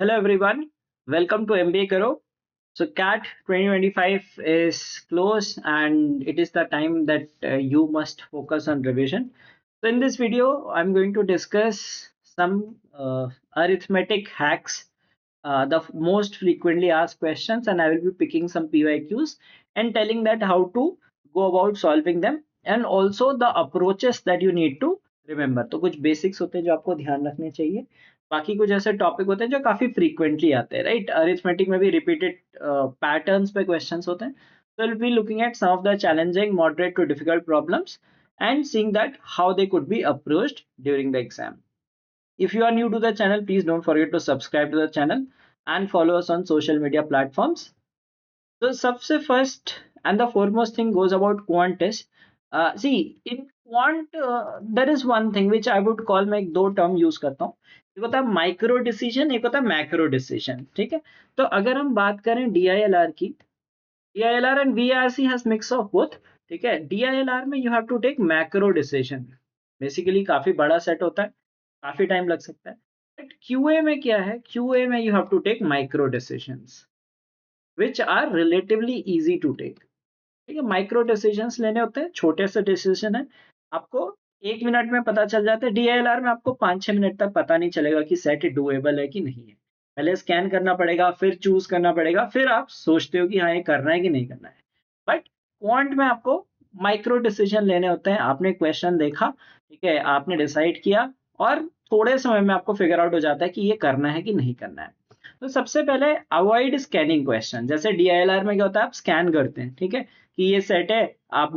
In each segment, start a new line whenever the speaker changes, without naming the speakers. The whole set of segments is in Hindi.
Hello everyone, welcome to MBA Karo. So CAT 2025 is close and it is the time that you must focus on revision. So in this video, I'm going to discuss some arithmetic hacks, the most frequently asked questions, and I will be picking some PYQs and telling that how to go about solving them and also the approaches that you need to remember. तो कुछ basics होते हैं जो आपको ध्यान रखने चाहिए. बाकी कुछ ऐसे टॉपिक होते हैं जो काफी फ्रीक्वेंटली आते हैं, राइट? अरिथमेटिक में भी रिपीटेड पैटर्न्स पे क्वेश्चंस होते हैं. So we'll be looking at some of the challenging, moderate to difficult problems and seeing that how they could be approached during the exam. If you are new to the channel, please don't forget to subscribe to the channel and follow us on social media platforms. So सबसे first and the foremost thing goes about quant test. See, in quant, there is one thing which I would call, मैं एक दो term use करता हूँ. एक होता है माइक्रो डिसीजन, एक होता है मैक्रो डिसीजन. ठीक है, तो अगर हम बात करें DILR की, DILR and VRC has mix of both. ठीक है, DILR में you have to take macro decision. Basically काफी बड़ा सेट होता है, काफी टाइम लग सकता है. बट QA में क्या है, QA में you have to take micro decisions which are relatively easy to take. ठीक है, माइक्रो डिसीजंस लेने होते हैं, छोटे से डिसीजन है, आपको 1 मिनट में पता चल जाता है. DILR में आपको 5-6 मिनट तक पता नहीं चलेगा कि सेट डुएबल है कि नहीं है. पहले स्कैन करना पड़ेगा, फिर चूज करना पड़ेगा, फिर आप सोचते हो कि हाँ ये करना है कि नहीं करना है. बट क्वांट में आपको माइक्रो डिसीजन लेने होते हैं. आपने क्वेश्चन देखा, ठीक है, आपने डिसाइड किया और थोड़े समय में आपको फिगर आउट हो जाता है कि ये करना है कि नहीं करना है. तो सबसे पहले अवॉइड स्कैनिंग क्वेश्चन. जैसे DILR में क्या होता है, आप स्कैन करते हैं, ठीक है, कि ये सेट है, आप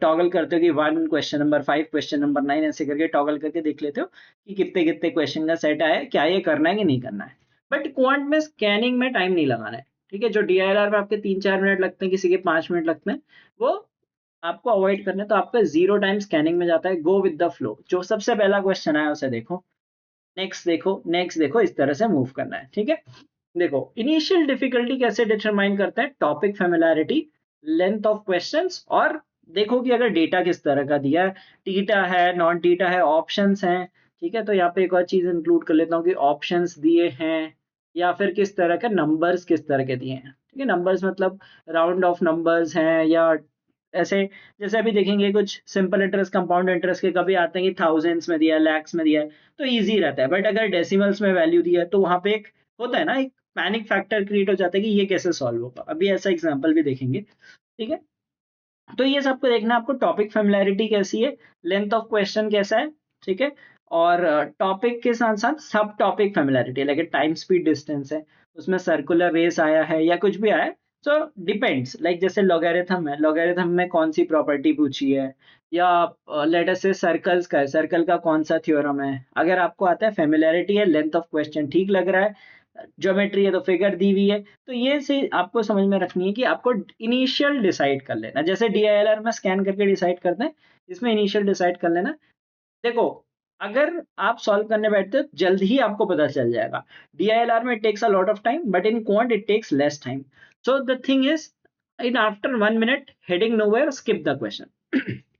टॉगल करते हो कि 1 क्वेश्चन नंबर 5 क्वेश्चन नंबर 9 ऐसे करके टॉगल करके देख लेते हो कि कितने कितने क्वेश्चन का सेट आया, क्या ये करना है कि नहीं करना है. बट क्वांट में स्कैनिंग में टाइम नहीं लगाना है. ठीक है, जो DILR में आपके 3-4 मिनट लगते हैं, किसी के 5 मिनट लगते हैं, वो आपको अवॉइड करना है. तो आपका जीरो टाइम स्कैनिंग में जाता है. गो विद द फ्लो, जो सबसे पहला क्वेश्चन आया उसे देखो, नेक्स्ट देखो, नेक्स्ट देखो, इस तरह से मूव करना है. ठीक है, देखो इनिशियल डिफिकल्टी कैसे डिटरमाइन करते हैं, topic familiarity, length of questions, और देखो कि अगर डेटा किस तरह का दिया है, टीटा है, नॉन टीटा है, ऑप्शंस हैं. ठीक है, तो यहाँ पे एक और चीज इंक्लूड कर लेता हूँ कि ऑप्शंस दिए हैं या फिर किस तरह के नंबर्स किस तरह के दिए हैं. ठीक है, नंबर्स मतलब राउंड ऑफ नंबर्स हैं या ऐसे, जैसे अभी देखेंगे कुछ सिंपल इंटरेस्ट, कंपाउंड इंटरेस्ट के कभी आते हैं कि थाउजेंड्स में दिया है, लैक्स में दिया है, तो इजी रहता है. बट अगर डेसिमल्स में वैल्यू दिया है तो वहां पे एक होता है ना, एक पैनिक फैक्टर क्रिएट हो जाता है कि ये कैसे सॉल्व होगा. अभी ऐसा एग्जांपल भी देखेंगे. ठीक है, तो ये सबको देखना है आपको. टॉपिक फेमिलैरिटी कैसी है, लेंथ ऑफ क्वेश्चन कैसा है, ठीक है, और टॉपिक के साथ साथ सब topic familiarity, like time speed distance है, उसमें सर्कुलर रेस आया है या कुछ भी आया है. सो डिपेंड्स, लाइक जैसे लॉगरिथम है, लॉगरिथम में कौन सी प्रॉपर्टी पूछी है, या लेट अस से सर्कल्स का है, सर्कल का कौन सा थ्योरम है. अगर आपको आता है फेमिलैरिटी है, लेंथ ऑफ क्वेश्चन ठीक लग रहा है, ज्योमेट्री है तो फिगर दी हुई है, तो ये से आपको समझ में रखनी है कि आपको इनिशियल डिसाइड कर लेना. जैसे DILR में स्कैन करके डिसाइड करते हैं, इसमें इनिशियल डिसाइड कर लेना. देखो, अगर आप सॉल्व करने बैठते हो जल्द ही आपको पता चल जाएगा. DILR में it takes a lot of time, but in quant it takes less time. So the thing is, in after 1 minute heading nowhere, skip the question.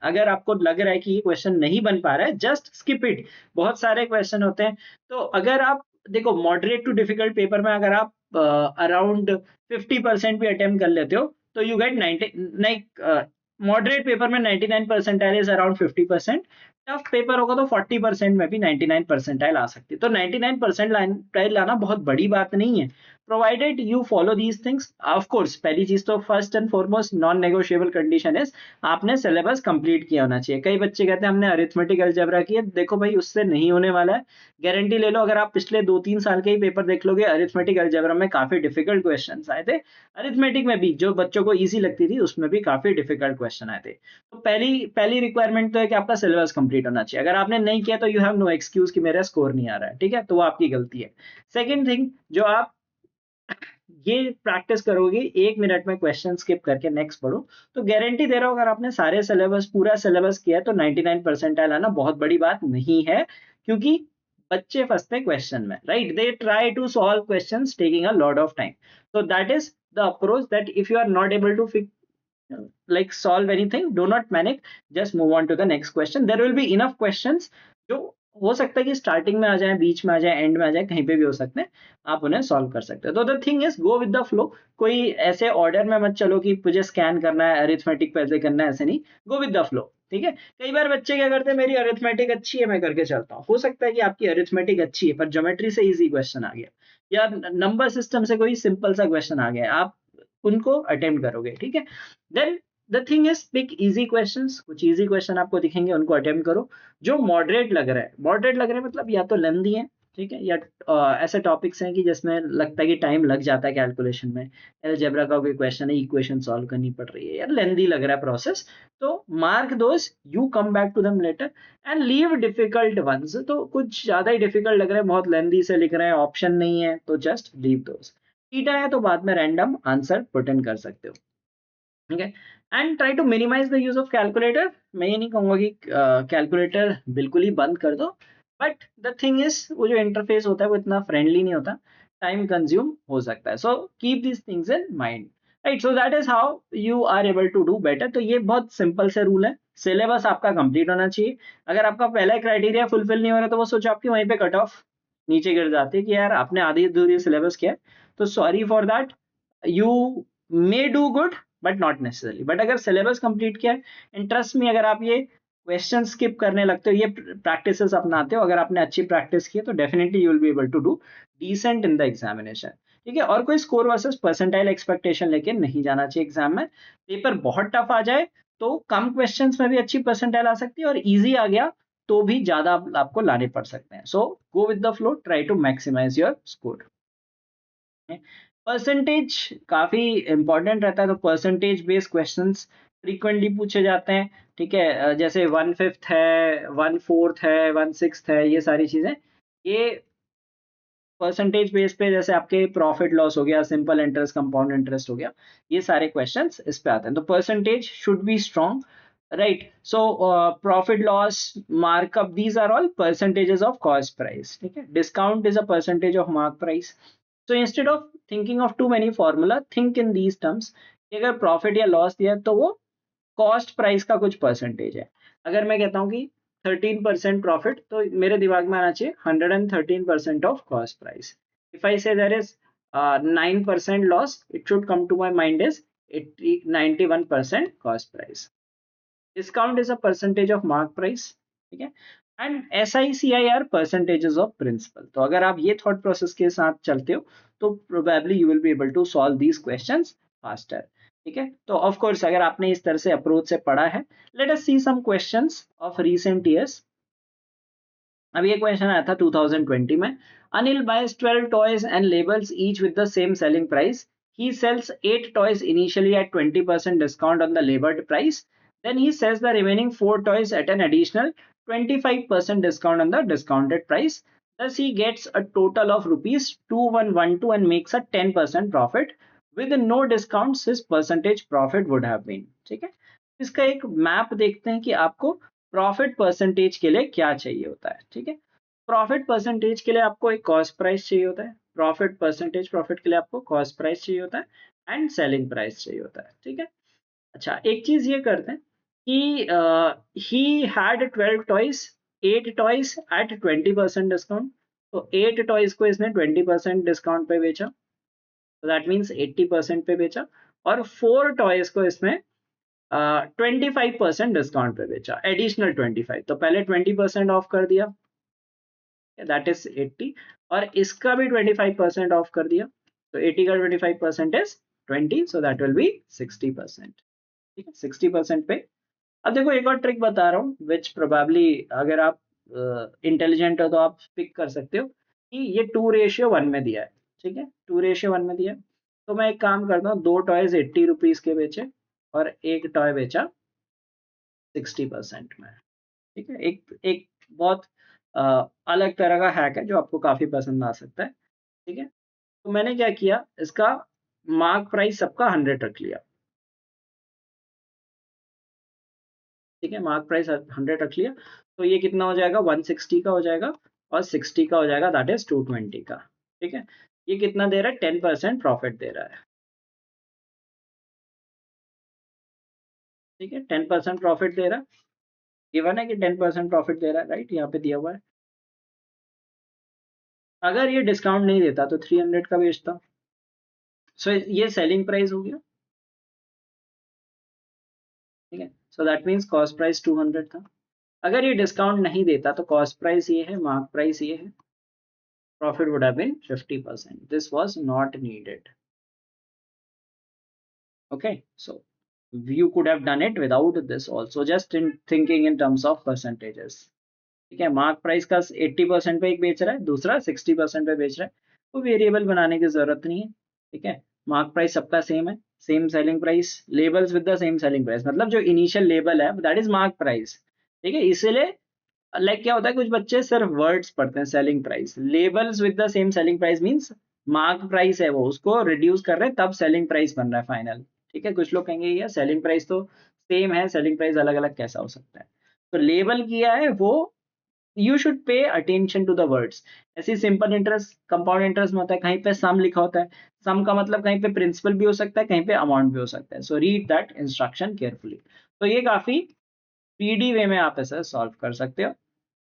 अगर आपको लग रहा है कि ये क्वेश्चन नहीं बन पा रहा है, जस्ट स्किप इट. बहुत सारे क्वेश्चन होते हैं. तो अगर आप देखो मॉडरेट टू डिफिकल्ट पेपर में अगर आप अराउंड 50% भी अटेम्प्ट कर लेते हो तो यू गेट 90. नहीं, मॉडरेट पेपर में 99 percentile is around 50%. Tough paper होगा तो 40% में भी 99 परसेंटाइल आ सकती है. तो 99 परसेंटाइल लाना बहुत बड़ी बात नहीं है, provided you follow these things. Of course पहली चीज तो first and foremost non negotiable condition is आपने सिलेबस कंप्लीट किया होना चाहिए. कई बच्चे कहते हैं हमने अरिथमेटिक अलजेब्रा किया, देखो भाई उससे नहीं होने वाला है. गारंटी ले लो, अगर आप पिछले 2-3 साल के ही पेपर देख लोगे, अरिथमेटिक अलजेब्रा में काफी डिफिकल्ट क्वेश्चन आए थे. अरिथमेटिक में भी जो बच्चों को ईजी लगती थी उसमें भी काफी डिफिकल्ट क्वेश्चन आए थे. तो पहली पहली रिक्वायरमेंट तो है कि आपका सिलेबस कंप्लीट होना चाहिए. अगर आपने नहीं किया तो यू हैव नो एक्सक्यूज कि मेरा स्कोर नहीं आ रहा है. ठीक है, तो वो आपकी गलती है. सेकेंड थिंग, जो आप ये प्रैक्टिस करोगे 1 मिनट में क्वेश्चन स्किप करके नेक्स्ट पढ़ो, तो गारंटी दे रहा हूं अगर आपने सारे सिलेबस पूरा सिलेबस किया तो 99 परसेंटाइल आना बहुत बड़ी बात नहीं है. क्योंकि बच्चे फंसते हैं क्वेश्चन में, right? They try to solve questions taking a lot of time. So that is the approach, that if you are not able to like solve anything, do not panic, just move on to the next question. There will be enough questions जो हो सकता है कि स्टार्टिंग में आ जाए, बीच में आ जाए, एंड में आ जाए, कहीं पे भी हो सकते हैं, आप उन्हें सॉल्व कर सकते हो। तो the thing is go with the flow. कोई ऐसे ऑर्डर में मत चलो कि मुझे स्कैन करना है, अरिथमेटिक पहले करना है, ऐसे नहीं। गो विद द फ्लो, ठीक है। कई बार बच्चे क्या करते हैं, मेरी अरिथमेटिक अच्छी है, मैं करके चलता हूँ। हो सकता है कि आपकी अरिथमेटिक अच्छी है पर ज्योमेट्री से इजी क्वेश्चन आ गया, या नंबर सिस्टम से कोई सिंपल सा क्वेश्चन आ गया, आप उनको अटेम्प्ट करोगे, ठीक है। Then the thing is pick easy questions. कुछ इजी क्वेश्चन आपको दिखेंगे, उनको अटेम्प्ट करो। जो मॉडरेट लग रहा है, मॉडरेट लग रहा है मतलब या तो लेंदी है, ठीक है, या ऐसे टॉपिक्स हैं कि जिसमें लगता है कि टाइम लग जाता है कैलकुलेशन में, अलजेब्रा का कोई क्वेश्चन है, इक्वेशन सॉल्व करनी पड़ रही है, यार लेंदी लग रहा है प्रोसेस, तो mark those, you come back to them later and leave difficult ones. तो कुछ ज्यादा ही डिफिकल्ट लग रहा है, बहुत लेंदी से लिख रहे हैं, ऑप्शन नहीं है, तो जस्ट लीव दोस। थीटा है तो बाद में रैंडम आंसर पुट इन कर सकते हो, ठीक है। And try to minimize the use of calculator. मैं ये नहीं कहूंगा कि कैलकुलेटर बिल्कुल ही बंद कर दो, बट द थिंग इज वो जो इंटरफेस होता है वो इतना फ्रेंडली नहीं होता, टाइम कंज्यूम हो सकता है। So keep this things in mind, right. So that is how you are able to do better. तो ये बहुत सिंपल से रूल है। सिलेबस आपका कंप्लीट होना चाहिए। अगर आपका पहला क्राइटेरिया फुलफिल नहीं हो रहा तो वो सोचो आपकी वहीं पे कट ऑफ नीचे गिर जाती है कि यार आपने आधी अधूरी सिलेबस किया है, तो sorry for that, you may do good but not necessarily. But अगर सिलेबस कंप्लीट किया है, इंटरेस्ट में अगर आप ये क्वेश्चन स्किप करने लगते हो, ये प्रैक्टिसेस अपनाते हो, अगर आपने अच्छी प्रैक्टिस की है, तो definitely you will be able to do decent in the examination, ठीक है। और कोई स्कोर वर्सेस परसेंटाइल एक्सपेक्टेशन लेके नहीं जाना चाहिए एग्जाम में। पेपर बहुत टफ आ जाए तो कम क्वेश्चंस में भी अच्छी परसेंटाइल आ सकती है, और इजी आ गया तो भी ज्यादा आपको लाने पड़ सकते हैं। So go with the flow, try to maximise your score. Percentage काफी इंपॉर्टेंट रहता है, तो परसेंटेज बेस्ड क्वेश्चंस फ्रीक्वेंटली पूछे जाते हैं, ठीक है। जैसे 1/5 है, 1/4 है, 1/6 है, ये सारी चीजें, ये परसेंटेज बेस पे, जैसे आपके प्रॉफिट लॉस हो गया, सिंपल इंटरेस्ट, कंपाउंड इंटरेस्ट हो गया, ये सारे क्वेश्चंस इस पे आते हैं। तो percentage should be strong, right. So profit loss, markup, these are all percentages of cost price, ठीक है। Discount is a percentage of mark price. So instead of thinking of too many formula, think in these terms कि अगर प्रॉफिट या लॉस दिया है तो वो कॉस्ट प्राइस का कुछ परसेंटेज है। अगर मैं कहता हूँ कि 13% प्रॉफिट, तो मेरे दिमाग में आना चाहिए 113% of cost price. If I say there is 9% loss, it should come to my mind is 91% cost price. Discount is a percentage of mark price, ठीक है। And SICIR percentages of principal. तो अगर आप ये थॉट प्रोसेस के साथ चलते हो तो probably you will be able to solve these questions faster, ठीक है। तो ऑफ कोर्स अगर आपने इस तरह से अप्रोच से पढ़ा है, let us see some questions of recent years. अब ये क्वेश्चन आया था 2020 में। Anil buys 12 toys and labels each with the same selling price. He sells 8 toys initially at 20% discount on the labeled price. Then he sells the remaining 4 toys at an additional 25% discount on the discounted price. Thus, he gets a total of rupees 2112 and makes a 10% profit. With no discounts, his percentage profit would have been. ठीक है, इसका एक मैप देखते हैं कि आपको प्रॉफिट परसेंटेज के लिए क्या चाहिए होता है, ठीक है। प्रॉफिट परसेंटेज के लिए आपको एक कॉस्ट प्राइस चाहिए होता है, प्रॉफिट परसेंटेज प्रॉफिट के लिए आपको कॉस्ट प्राइस चाहिए होता है एंड सेलिंग प्राइस चाहिए होता है, ठीक है। अच्छा, एक चीज ये करते हैं कि he had 12 toys, 8 toys at 20% discount. तो 8 टॉयज को इसने 20% डिस्काउंट पे बेचा, तो दैट मीन्स 80% पे बेचा। और 4 टॉयज को इसमें 25% डिस्काउंट पे बेचा, एडिशनल 25। तो पहले 20% ऑफ कर दिया, दैट इज 80, और इसका भी 25% ऑफ कर दिया, तो 80 का 25% is 20, so that will B 60%, ठीक है। 60% पे अब देखो एक और ट्रिक बता रहा हूँ, विच प्रोबेबली अगर आप इंटेलिजेंट हो तो आप पिक कर सकते हो कि ये 2:1 में दिया है, ठीक है। 2:1 में दिया है, तो मैं एक काम करता हूँ, 2 टॉयज 80 रुपीज के बेचे और एक टॉय बेचा 60% में, ठीक है। एक एक बहुत अलग तरह का हैक है जो आपको काफी पसंद आ सकता है, ठीक है। तो मैंने क्या किया, इसका मार्क प्राइस सबका 100 रख लिया, ठीक है। मार्क प्राइस 100 रख लिया, तो ये कितना हो जाएगा, 160 का हो जाएगा, और 60 का हो जाएगा, दैट इज 220 का, ठीक है। ये कितना दे रहा है, 10% प्रॉफिट दे रहा है, ठीक है। 10% प्रॉफिट दे रहा है, गिवन है कि 10% प्रॉफिट दे रहा है, राइट, यहाँ पे दिया हुआ है। अगर ये डिस्काउंट नहीं देता तो 300 का बेचता। सो ये सेलिंग प्राइस हो गया, ठीक है। So that means cost price 200 था। अगर ये डिस्काउंट नहीं देता तो कॉस्ट प्राइस ये है, मार्क प्राइस ये है, profit would have been 50%. This was not needed. Okay, so you could have done it without this also, just in thinking in terms of percentages. ठीक है, मार्क प्राइस का 80% पे एक बेच रहा है, दूसरा 60% पे बेच रहा है, तो वेरिएबल बनाने की जरूरत नहीं है। ठीक है, मार्क प्राइस सबका सेम है, same selling price, labels with the same selling price, मतलब जो इनिशियल लेबल है दैट इज मार्क प्राइस। ठीक है, इसीलिए लाइक क्या होता है, कुछ बच्चे सिर्फ वर्ड्स पढ़ते हैं, selling price, labels with the same selling price means mark price है वो, उसको रिड्यूस कर रहे हैं तब सेलिंग प्राइस बन रहा है फाइनल। ठीक है, कुछ लोग कहेंगे ये सेलिंग प्राइस तो सेम है, सेलिंग प्राइस अलग अलग कैसा हो सकता है। तो लेबल किया है वो, you should pay attention to the words. ऐसे सिंपल इंटरेस्ट कंपाउंड इंटरेस्ट में होता है, कहीं पे सम लिखा होता है, सम का मतलब कहीं पे प्रिंसिपल भी हो सकता है, कहीं पे अमाउंट भी हो सकता है। So read that instruction carefully. तो ये काफी पीडी वे में आप ऐसा सॉल्व कर सकते हो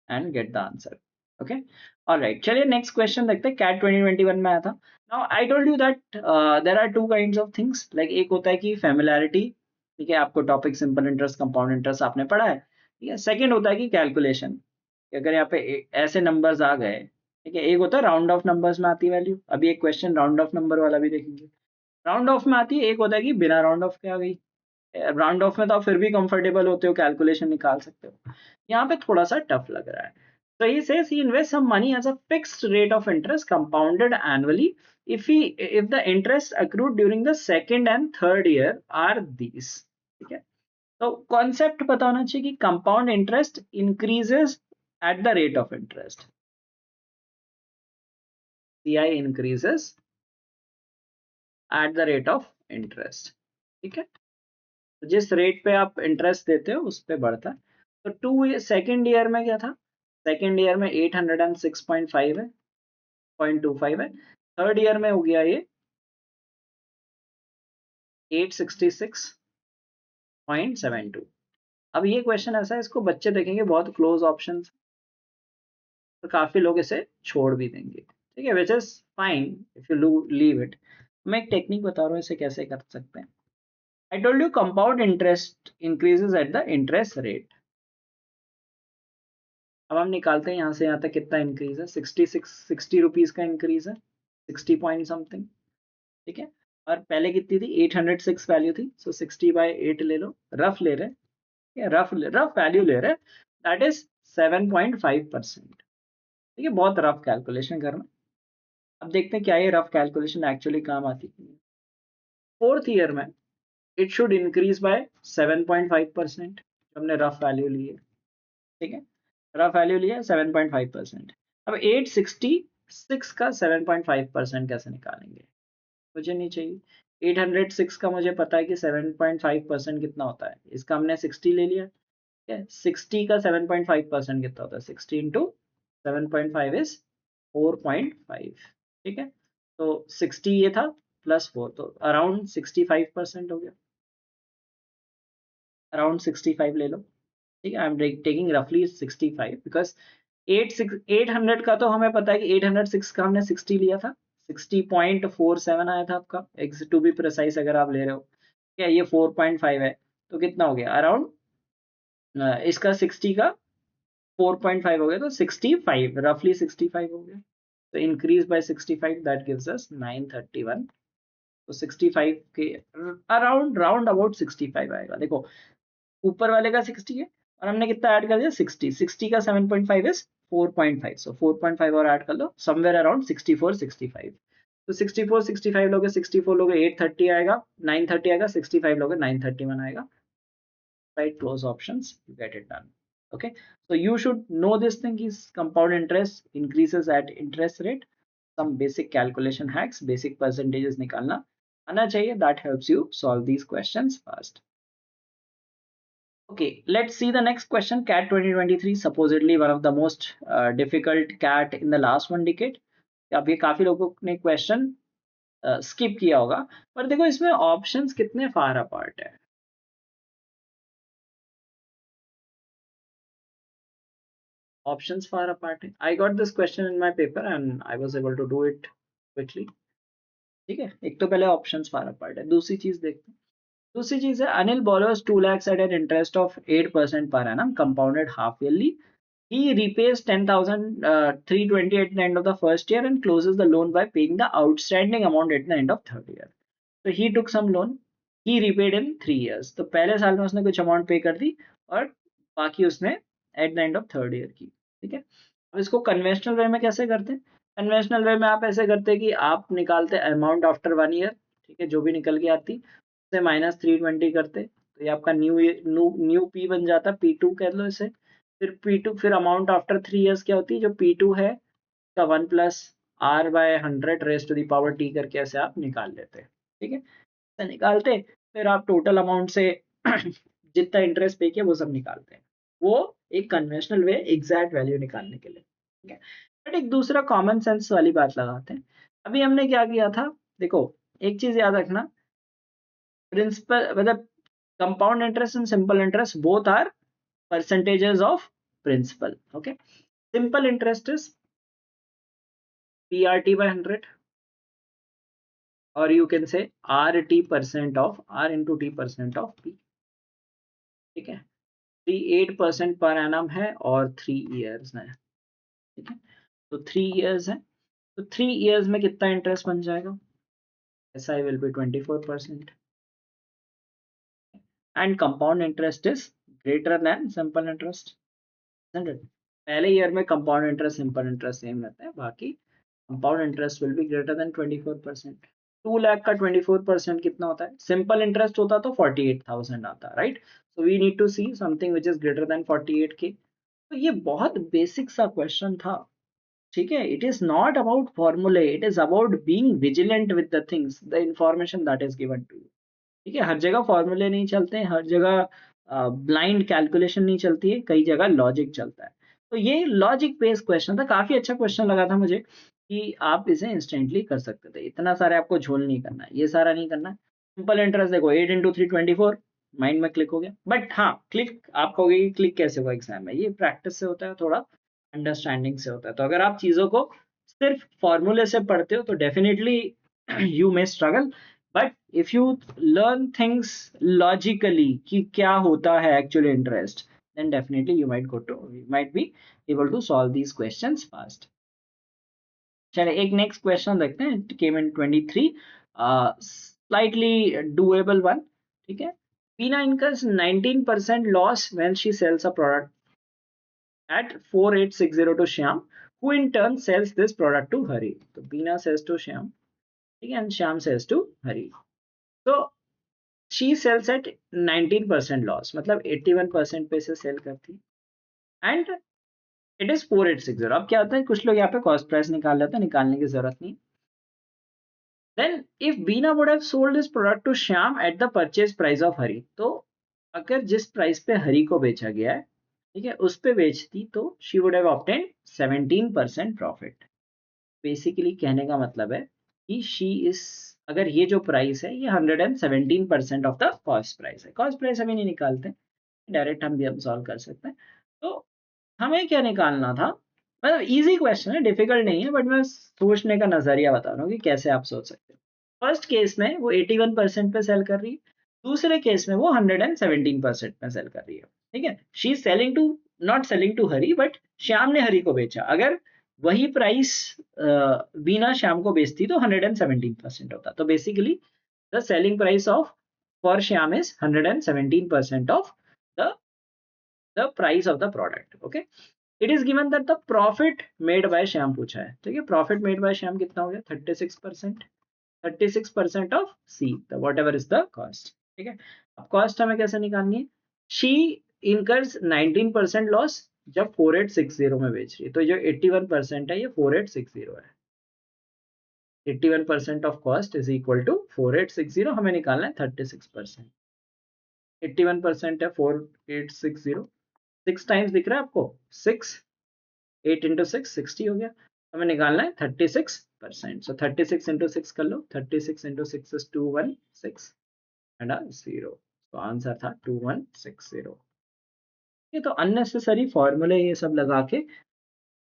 and get the answer. Okay, all right, चलिए नेक्स्ट क्वेश्चन देखते हैं। कैट 2021 में आया था। Now I told you that there are two kinds of things, like एक होता है कि फेमिलैरिटी, ठीक है, आपको topic simple interest compound interest आपने पढ़ा है, ठीक है। सेकंड होता है कि कैलकुलेशन, अगर यहाँ पे ऐसे नंबर्स आ गए, ठीक है। एक होता है राउंड ऑफ नंबर्स में आती है वैल्यू, अभी एक क्वेश्चन राउंड ऑफ नंबर वाला भी देखेंगे, राउंड ऑफ में आती है। एक होता है कि बिना राउंड ऑफ के आ गई, राउंड ऑफ में तो आप फिर भी कंफर्टेबल होते हो, कैलकुलेशन निकाल सकते हो, यहाँ पे थोड़ा सा टफ लग रहा है। So he says he invests some money as a fixed rate of interest compounded annually if the interest accrued during the second and third year are these। ठीक है, तो कॉन्सेप्ट पता होना चाहिए कि compound interest increases at the rate of interest, CI increases at the rate of interest। ठीक है, तो जिस रेट पे आप इंटरेस्ट देते हो उस पे बढ़ता है। तो टू सेकेंड ईयर में क्या था, सेकेंड ईयर में 806.5 है, 0.25 है। थर्ड ईयर में हो गया ये 866.72। अब ये क्वेश्चन ऐसा है, इसको बच्चे देखेंगे बहुत क्लोज ऑप्शन, तो काफी लोग इसे छोड़ भी देंगे। ठीक है, which is fine if you leave it. मैं एक टेक्निक बता रहा हूँ इसे कैसे कर सकते हैं। आई told you compound interest increases at the interest rate. अब हम निकालते हैं यहाँ से यहाँ तक कितना इंक्रीज है, 60 रुपीज का इंक्रीज है, 60 पॉइंट समथिंग। ठीक है, और पहले कितनी थी, 806 वैल्यू थी, सो 60/8 ले लो, रफ ले रहे हैं, रफ वैल्यू ले रहे हैं, दैट इज 7.5%। ठीक है, बहुत रफ कैलकुलेशन करना। अब देखते हैं क्या ये रफ कैलकुलेशन एक्चुअली काम आती है। फोर्थ ईयर में इट शुड इंक्रीज बाय 7.5%, हमने रफ वैल्यू ली है। ठीक है, रफ वैल्यू लिया 7.5%। अब 866 का 7.5% कैसे निकालेंगे, मुझे नहीं चाहिए। 806 का मुझे पता है कि 7.5% कितना होता है, इसका हमने 60 ले लिया। ठीक है, 60 का 7.5% कितना होता है, 60 इंटू 7.5 इज 4.5। ठीक है, तो 60 ये था प्लस 4, तो अराउंड 65% हो गया, अराउंड 65 ले लो। ठीक है, आई एम टेकिंग रफली 65 बिकॉज 800 का तो हमें पता है कि 806 का हमने 60 लिया था, 60.47 आया था आपका, एक्स टू बी प्रिसाइज अगर आप ले रहे हो। क्या ये 4.5 है, तो कितना हो गया अराउंड, इसका 60 का 4.5 हो गया, तो 65, रफली 65 हो गया। तो increase by 65 that gives us 931। तो 65 के अराउंड, राउंड अबाउट 65 आएगा। देखो ऊपर वाले का 60 है और हमने कितना ऐड कर दिया, 60, 60 का 7.5 इज 4.5, सो 4.5 और ऐड कर लो, समवेयर अराउंड 64 65। तो 64 65 लोगे, 64 लोगे 830 आएगा, 930 आएगा, 65 लोगे 931 आएगा। Right, close options, you get it done। Okay, so you should know this thing is compound interest increases at interest rate। Some basic calculation hacks, basic percentages निकालना आना चाहिए, that helps you solve these questions fast। Okay, let's see the next question। CAT 2023 supposedly one of the most difficult CAT in the last one decade। अब ये काफी लोगों ने क्वेश्चन स्किप किया होगा, पर देखो इसमें ऑप्शंस कितने फार अपार्ट है। ऑप्शंस फार अपार्ट है. I got this question in my paper and I was able to do it quickly. ठीक है, एक तो पहले ऑप्शंस फार अपार्ट है. दूसरी चीज देखते हैं. दूसरी चीज है Anil borrows 2 lakhs at an interest of 8% per annum compounded half yearly. He repays 10,320 at the end of the first year and closes the loan by paying the outstanding amount at the end of third year. So he took some loan. He repaid in 3 years. तो पहले साल में उसने कुछ अमाउंट पे कर दी और बाकी उसने at the end of third year की. ठीक है, अब इसको कन्वेंशनल वे में कैसे करते हैं. कन्वेंशनल वे में आप ऐसे करते हैं कि आप निकालते अमाउंट आफ्टर 1 ईयर. ठीक है, जो भी निकल के आती से -320 करते, तो ये आपका न्यू पी बन जाता. P2 कह लो इसे. फिर P2 फिर अमाउंट आफ्टर 3 इयर्स क्या होती है, जो P2 है उसका 1+r/100 raised to the power t करके ऐसे आप निकाल लेते हैं. ठीक है, ऐसे निकालते फिर आप टोटल अमाउंट से जितना इंटरेस्ट पे किया वो सब निकालते हैं. वो एक कन्वेंशनल वे एग्जैक्ट वैल्यू निकालने के लिए. ठीक है, बट एक दूसरा कॉमन सेंस वाली बात लगाते हैं. अभी हमने क्या किया था, देखो एक चीज याद रखना, प्रिंसिपल मतलब compound interest and simple interest both are percentages of principal. Okay, simple interest is PRT by 100, or you can say RT percent of R into T percent of P. ठीक है, 8% पर एनम है और 3 इयर्स है. ठीक है, तो 3 इयर्स है, तो 3 इयर्स में कितना इंटरेस्ट बन जाएगा. SI will be 24% and compound interest is greater than simple interest. पहले ईयर में compound interest simple interest same रहता है, बाकी compound interest will be greater than 24%. 2 lakh का 24% कितना होता है. सिंपल इंटरेस्ट होता तो 48,000 आता, right. So we need to see something which is greater than 48K. तो ये बहुत बेसिक सा क्वेश्चन था. ठीक है, it is not about formulae, it is about being vigilant with the things, the information that is given to you. ठीक है, हर जगह फॉर्मूले नहीं चलते हैं, हर जगह ब्लाइंड कैलकुलेशन नहीं चलती है, कई जगह लॉजिक चलता है. तो ये लॉजिक बेस्ड क्वेश्चन था, काफी अच्छा क्वेश्चन लगा था मुझे कि आप इसे इंस्टेंटली कर सकते थे. इतना सारे आपको झोल नहीं करना है, ये सारा नहीं करना है. सिंपल इंटरेस्ट देखो 8 into 3 24, माइंड में क्लिक हो गया. बट हाँ, क्लिक आप कहोगे कि क्लिक कैसे होगा एग्जाम में, ये प्रैक्टिस से होता है, थोड़ा अंडरस्टैंडिंग से होता है. तो अगर आप चीजों को सिर्फ फॉर्मूले से पढ़ते हो तो definitely you may struggle. But if you learn things logically कि क्या होता है actually interest, then definitely you might be able to solve these questions fast. चलिए एक नेक्स्ट क्वेश्चन देखते हैं. It came in 23, slightly doable one. ठीक है, Veena incurs 19% loss when she sells a product at 4860 to Shyam, who in turn sells this product to Hari. तो Veena sells to Shyam, ठीक है, and Shyam sells to Hari. So she sells at 19% loss, मतलब 81% पे से सेल करती and it is 4860. अब क्या होता है, कुछ लोग यहाँ पे कॉस्ट प्राइस निकाल लेते हैं, निकालने की जरूरत नहीं. Then if Beena would have sold this product to Shyam at the purchase price of Hari, तो अगर जिस प्राइस पे हरी को बेचा गया है, ठीक है, उस पे बेचती तो she would have obtained 17% profit. Basically कहने का मतलब है कि she is, अगर ये जो प्राइस है ये 117% ऑफ द कॉस्ट प्राइस है. कॉस्ट प्राइस अभी नहीं निकालते, डायरेक्ट हम भी अब सॉल्व कर सकते हैं. तो हमें क्या निकालना था, मतलब इजी क्वेश्चन है, डिफिकल्ट नहीं है, बट मैं सोचने का नजरिया बता रहा हूँ कि कैसे आप सोच सकते हो. फर्स्ट केस में वो 81% पे सेल कर रही है, दूसरे केस में वो 117% पे सेल कर रही है. ठीक है, she is selling to, not selling to Hari, but Shyam ने हरी को बेचा. अगर वही प्राइस बीना श्याम को बेचती तो 117% होता. तो basically the selling price of for Shyam is 117% of the price of the product. Okay, it is given that the profit made by Shyam पूछा है. ठीक है, profit made by Shyam कितना हो गया, 36%. 36% of C, the whatever is the cost. ठीक है, अब cost हमें कैसे निकालनी है. She incurs 19% loss जब 4860 में बेच रही है, तो जो 81% है ये 4860 है. 81% of cost is equal to 4860. हमें निकालना है 36%. 81% है 4860, 6 टाइम्स दिख रहा है आपको, 6, 8 into 6 60 हो गया. हमें निकालना है 36%. सो 36 into 6 कर लो, 36 into 6 is 216 and a 0. तो आंसर था 2160. ये तो अननेसेसरी फॉर्मूले ये सब लगा के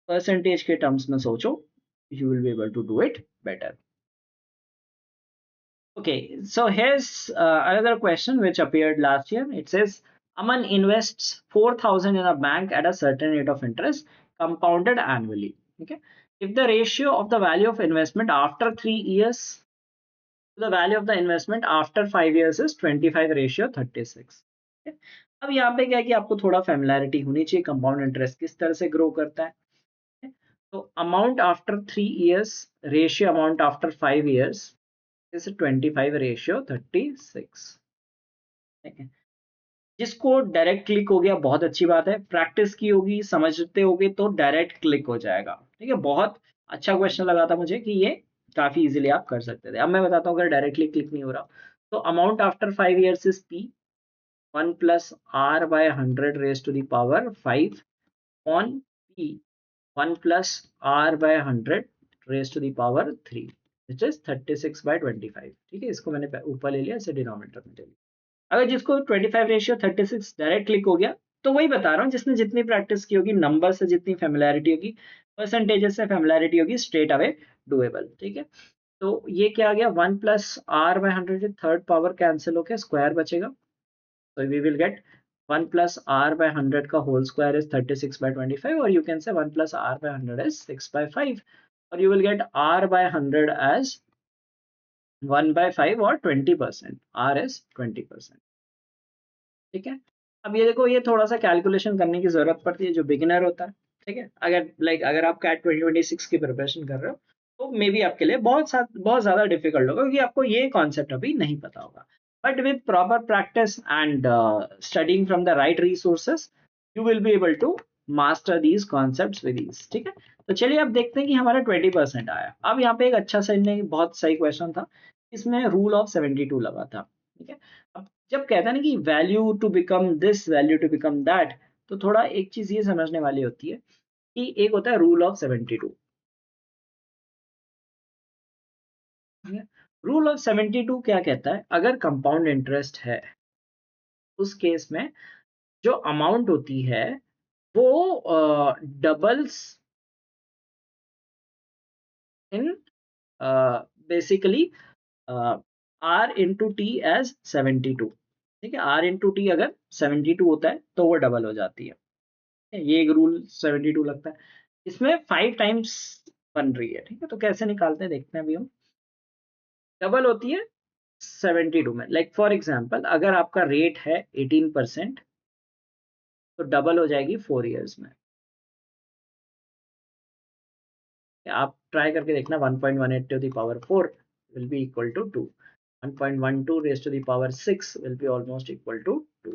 परसेंटेज के टर्म्स में सोचो, you will be able to do it better. Okay, so here's another question which appeared last year. It says Aman invests 4,000 in a bank at a certain rate of interest compounded annually. Okay, if the ratio of the value of investment after 3 years to the value of the investment after 5 years is 25:36. Okay? अब यहाँ पे क्या है कि आपको थोड़ा फेमिलैरिटी होनी चाहिए कंपाउंड इंटरेस्ट किस तरह से ग्रो करता है. तो amount after 3 years, ratio amount after 5 years is 25:36. ठीक है, जिसको डायरेक्ट क्लिक हो गया बहुत अच्छी बात है, प्रैक्टिस की होगी समझते होगे तो डायरेक्ट क्लिक हो जाएगा. ठीक है, बहुत अच्छा क्वेश्चन लगा था मुझे कि ये काफी इजीली आप कर सकते थे. अब मैं बताता हूँ अगर डायरेक्टली क्लिक नहीं हो रहा तो amount after 5 years is P 1 plus r by 100 raised to the power 5 on p 1 plus r by 100 raised to the power 3 which is 36/25. ठीक है, इसको मैंने ऊपर ले लिया, इसे डिनोमिनेटर में ले लिया. अगर जिसको 25:36 डायरेक्ट क्लिक हो गया तो वही बता रहा हूँ, जिसने जितनी प्रैक्टिस की होगी, नंबर से जितनी फेमिलैरिटी होगी, परसेंटेजेस से फेमिलैरिटी होगी, स्ट्रेट अवे डुएबल. ठीक है, तो ये क्या आ गया 1 plus r by 100 third power cancel होकर स्क्वायर बचेगा. So we will get 1 plus r by 100 का whole square is 36/25, or you can say 1 plus r by 100 is 6/5, or you will get r by 100 as 1/5 or 20%. r is 20%. ठीक है, अब ये देखो, ये थोड़ा सा कैलकुलेशन करने की जरूरत पड़ती है जो बिगिनर होता है. ठीक है, अगर आप कैट 2026 की प्रिपरेशन कर रहे हो तो मे बी आपके लिए बहुत ज्यादा डिफिकल्ट होगा क्योंकि आपको ये कॉन्सेप्ट अभी नहीं पता होगा. But with proper practice and studying from the right resources, you will be able to master these concepts with ease. ठीक है, तो चलिए अब देखते हैं कि हमारा 20% आया. अब यहाँ पे एक अच्छा सा नहीं बहुत सही क्वेश्चन था, इसमें रूल ऑफ 72 लगा था. ठीक है, अब जब कहता है ना कि value to become this, value to become that, तो थोड़ा एक चीज ये समझने वाली होती है कि एक होता है रूल ऑफ 72. रूल ऑफ 72 क्या कहता है, अगर कंपाउंड इंटरेस्ट है उस केस में जो अमाउंट होती है वो doubles in basically R into T as 72. ठीक है, आर इंटू टी अगर 72 होता है तो वो डबल हो जाती है. ये एक रूल 72 लगता है. इसमें 5 टाइम्स बन रही है. ठीक है, तो कैसे निकालते हैं देखते हैं अभी हम. डबल होती है 72 में. लाइक फॉर एग्जांपल अगर आपका रेट है 18% तो डबल हो जाएगी 4 इयर्स में. आप ट्राई करके देखना. 1.18 to the power 4 will be equal to 2. 1.12 raised to the power 6 will be almost equal to 2.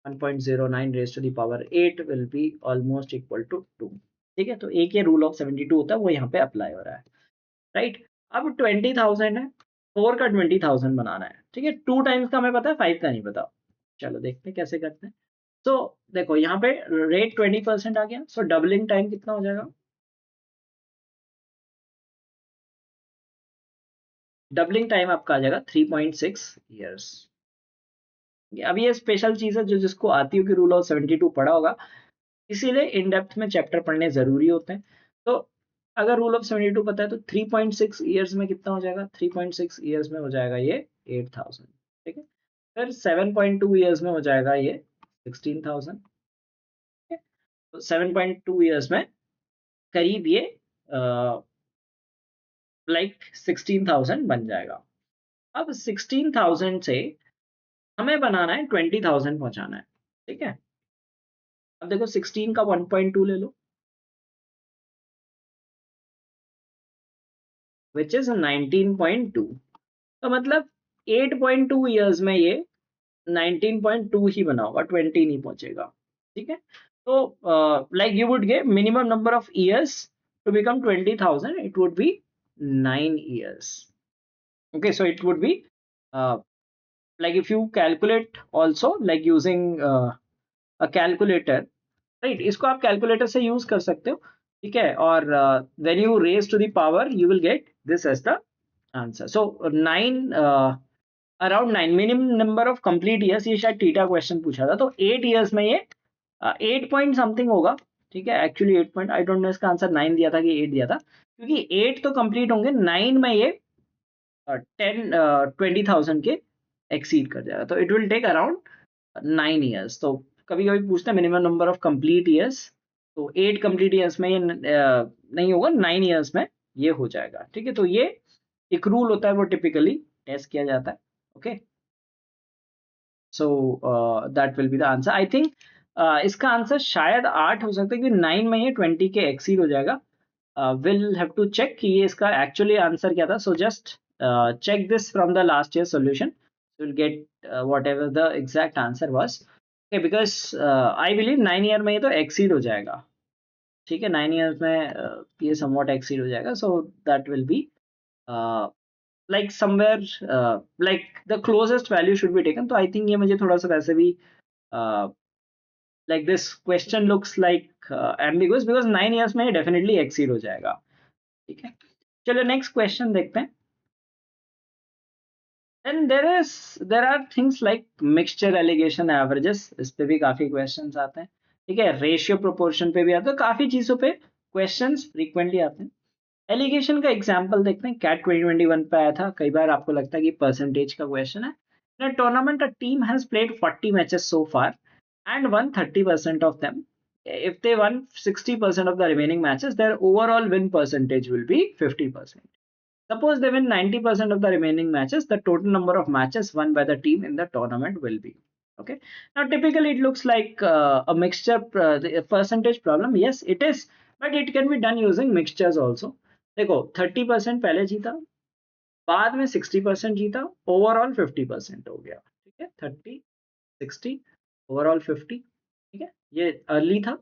1.09 raised to the power 8 will be almost equal to 2. ठीक है, तो एक ये रूल ऑफ 72 होता है वो यहाँ पे अप्लाई हो रहा है. राइट, अब 20,000 है, 4 का 20,000 बनाना है. ठीक है, 2 टाइम्स का हमें पता है, 5 का नहीं पता. चलो देखते हैं कैसे करते हैं. तो देखो यहाँ पे रेट 20% आ गया, सो डबलिंग टाइम कितना हो जाएगा. डबलिंग टाइम आपका आ जाएगा 3.6 ईयर्स. अब ये स्पेशल चीज है जो जिसको आती होगी, रूल ऑफ 72 पढ़ा होगा, इसीलिए इन डेप्थ में चैप्टर पढ़ने जरूरी होते हैं. तो अगर रूल ऑफ 72 पता है तो 3.6 ईयर्स में कितना हो जाएगा. 3.6 ईयर्स में हो जाएगा ये 8,000. ठीक है, फिर 7.2 ईयर्स में हो जाएगा ये 16,000. ठीक है, तो 7.2 ईयर्स में करीब ये 16,000 बन जाएगा. अब 16,000 से हमें बनाना है 20,000 पहुंचाना है. ठीक है, अब देखो 16 का 1.2 ले लो विच इज 19.2. तो मतलब 8.2 ईयर्स में ये 19.2 ही बना होगा, 20 नहीं पहुंचेगा. ठीक है, तो like you would get minimum number of years to become 20,000, it would be 9 years. okay, so it would be like if you calculate also like using a calculator, right, इसको आप कैलकुलेटर से यूज कर सकते हो. ठीक है, और when you raise to the power you will get this as the answer. So 9, around 9 minimum number of complete years, ये शायद टीटा क्वेश्चन पूछा था, तो 8 ईयर्स में ये 8 पॉइंट समथिंग होगा, ठीक है। Actually 8 point, I don't know इसका आंसर 9 दिया था कि 8 दिया था, क्योंकि 8 तो कंप्लीट होंगे, 9 में ये 20,000 के एक्सीड कर जाएगा, तो it will take around 9 years. तो कभी कभी पूछते हैं minimum number of complete years, तो 8 कंप्लीट ईयर्स में ये नहीं होगा, 9 ईयर्स में ये हो जाएगा, ठीक है। तो ये एक रूल होता है, वो टिपिकली टेस्ट किया जाता है, okay. So that will be the answer, I think. इसका आंसर शायद 8 हो सकता है, क्योंकि 9 में ये 20 के एक्सीड हो जाएगा। विल हैव टू चेक कि ये इसका एक्चुअली आंसर क्या था, so just check this from the last year solution. You'll get whatever the exact answer was. Okay, because I believe 9 year में ये तो exceed हो जाएगा, ठीक है। 9 ईयर्स में ये somewhat exceed हो जाएगा, so that will be like somewhere like the closest value should be taken. तो I think ये मुझे थोड़ा सा वैसे भी like this question looks like ambiguous, because 9 years में ये definitely exceed हो जाएगा, ठीक है। चलो नेक्स्ट क्वेश्चन देखते हैं। And there are things like mixture allegation averages, इस पे भी काफी क्वेश्चंस आते हैं, ठीक है। रेशियो प्रोपोर्शन पे भी आते हैं, काफी चीजों पे क्वेश्चंस फ्रीक्वेंटली आते हैं। एलिगेशन का एग्जांपल देखते हैं, कैट 2021 पे आया था। कई बार आपको लगता है कि परसेंटेज का क्वेश्चन है। In a tournament a team has played 40 matches so far and won 30% of them. If they won 60% of the remaining matches, their overall win percentage will be 50%. Suppose they win 90% of the remaining matches, the total number of matches won by the team in the tournament will be. Okay. Now, typically it looks like a mixture percentage problem. Yes, it is, but it can be done using mixtures also. देखो 30% पहले जीता, बाद में 60% जीता, ओवरऑल 50% हो गया, ठीक है। 30 60 ओवरऑल 50, ठीक है। ये अर्ली था,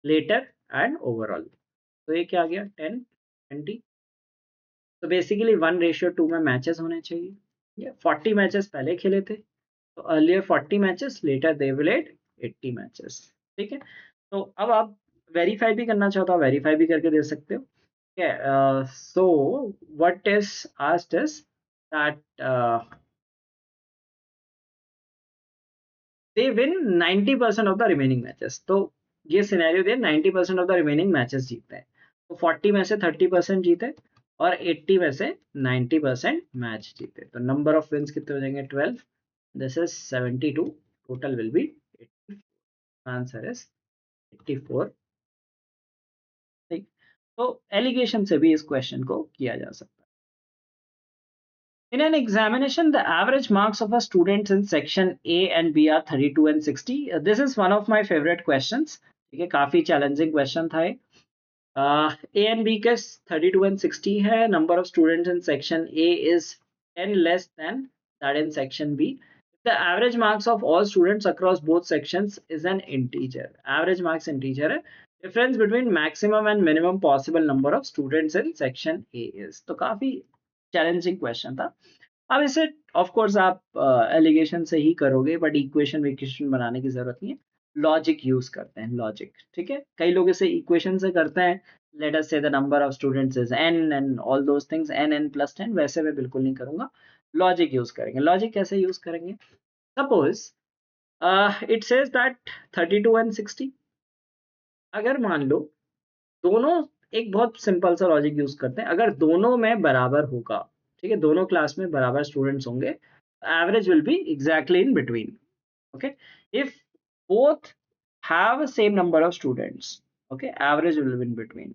लेटर एंड ओवरऑल, तो ये क्या आ गया 10 20। तो बेसिकली 1:2 में मैचेस होने चाहिए। 40 मैचेस पहले खेले थे, तो earlier 40 matches, later they played 80 matches, ठीक है। तो अब आप वेरीफाई भी करना चाहो तो वेरीफाई भी करके दे सकते हो, ठीक है। So what is asked is that they win 90% of the remaining matches. तो ये scenario they 90% of the remaining matches जीतते हैं, तो 40 में से 30% जीते और 80 में से 90% मैच जीते, तो नंबर ऑफ विन्स कितने हो जाएंगे 12, this is 72, total will B 84, answer is 84, ठीक। तो एलिगेशन से भी इस क्वेश्चन को किया जा सकता है। In an examination, the average marks of a student in section A and B are 32 and 60. This is one of my favorite questions. ठीक है, काफी challenging question था ये। A and B के 32 and 60 है। Number of students in section A is 10 less than that in section B. The average marks of all students across both sections is an integer. Average marks integer है। Difference between maximum and minimum possible number of students in section A is. तो काफी चैलेंजिंग क्वेश्चन था। अब इसे ऑफ कोर्स आप एलिगेशन से ही करोगे, बट इक्वेशन विक्वेशन बनाने की जरूरत नहीं है, लॉजिक यूज करते हैं, लॉजिक, ठीक है। कई लोग इसे इक्वेशन से करते हैं, लेट अस से the number of students is n and all those things, n plus 10, वैसे मैं बिल्कुल नहीं करूंगा, लॉजिक यूज करेंगे। लॉजिक कैसे यूज करेंगे, suppose it says that 32 and 60, अगर मान लो दोनों, एक बहुत सिंपल सा लॉजिक यूज करते हैं, अगर दोनों में बराबर होगा, ठीक है, दोनों क्लास में बराबर स्टूडेंट्स होंगे, average will be exactly in between, okay. If both have same number of students, okay, average will be in between.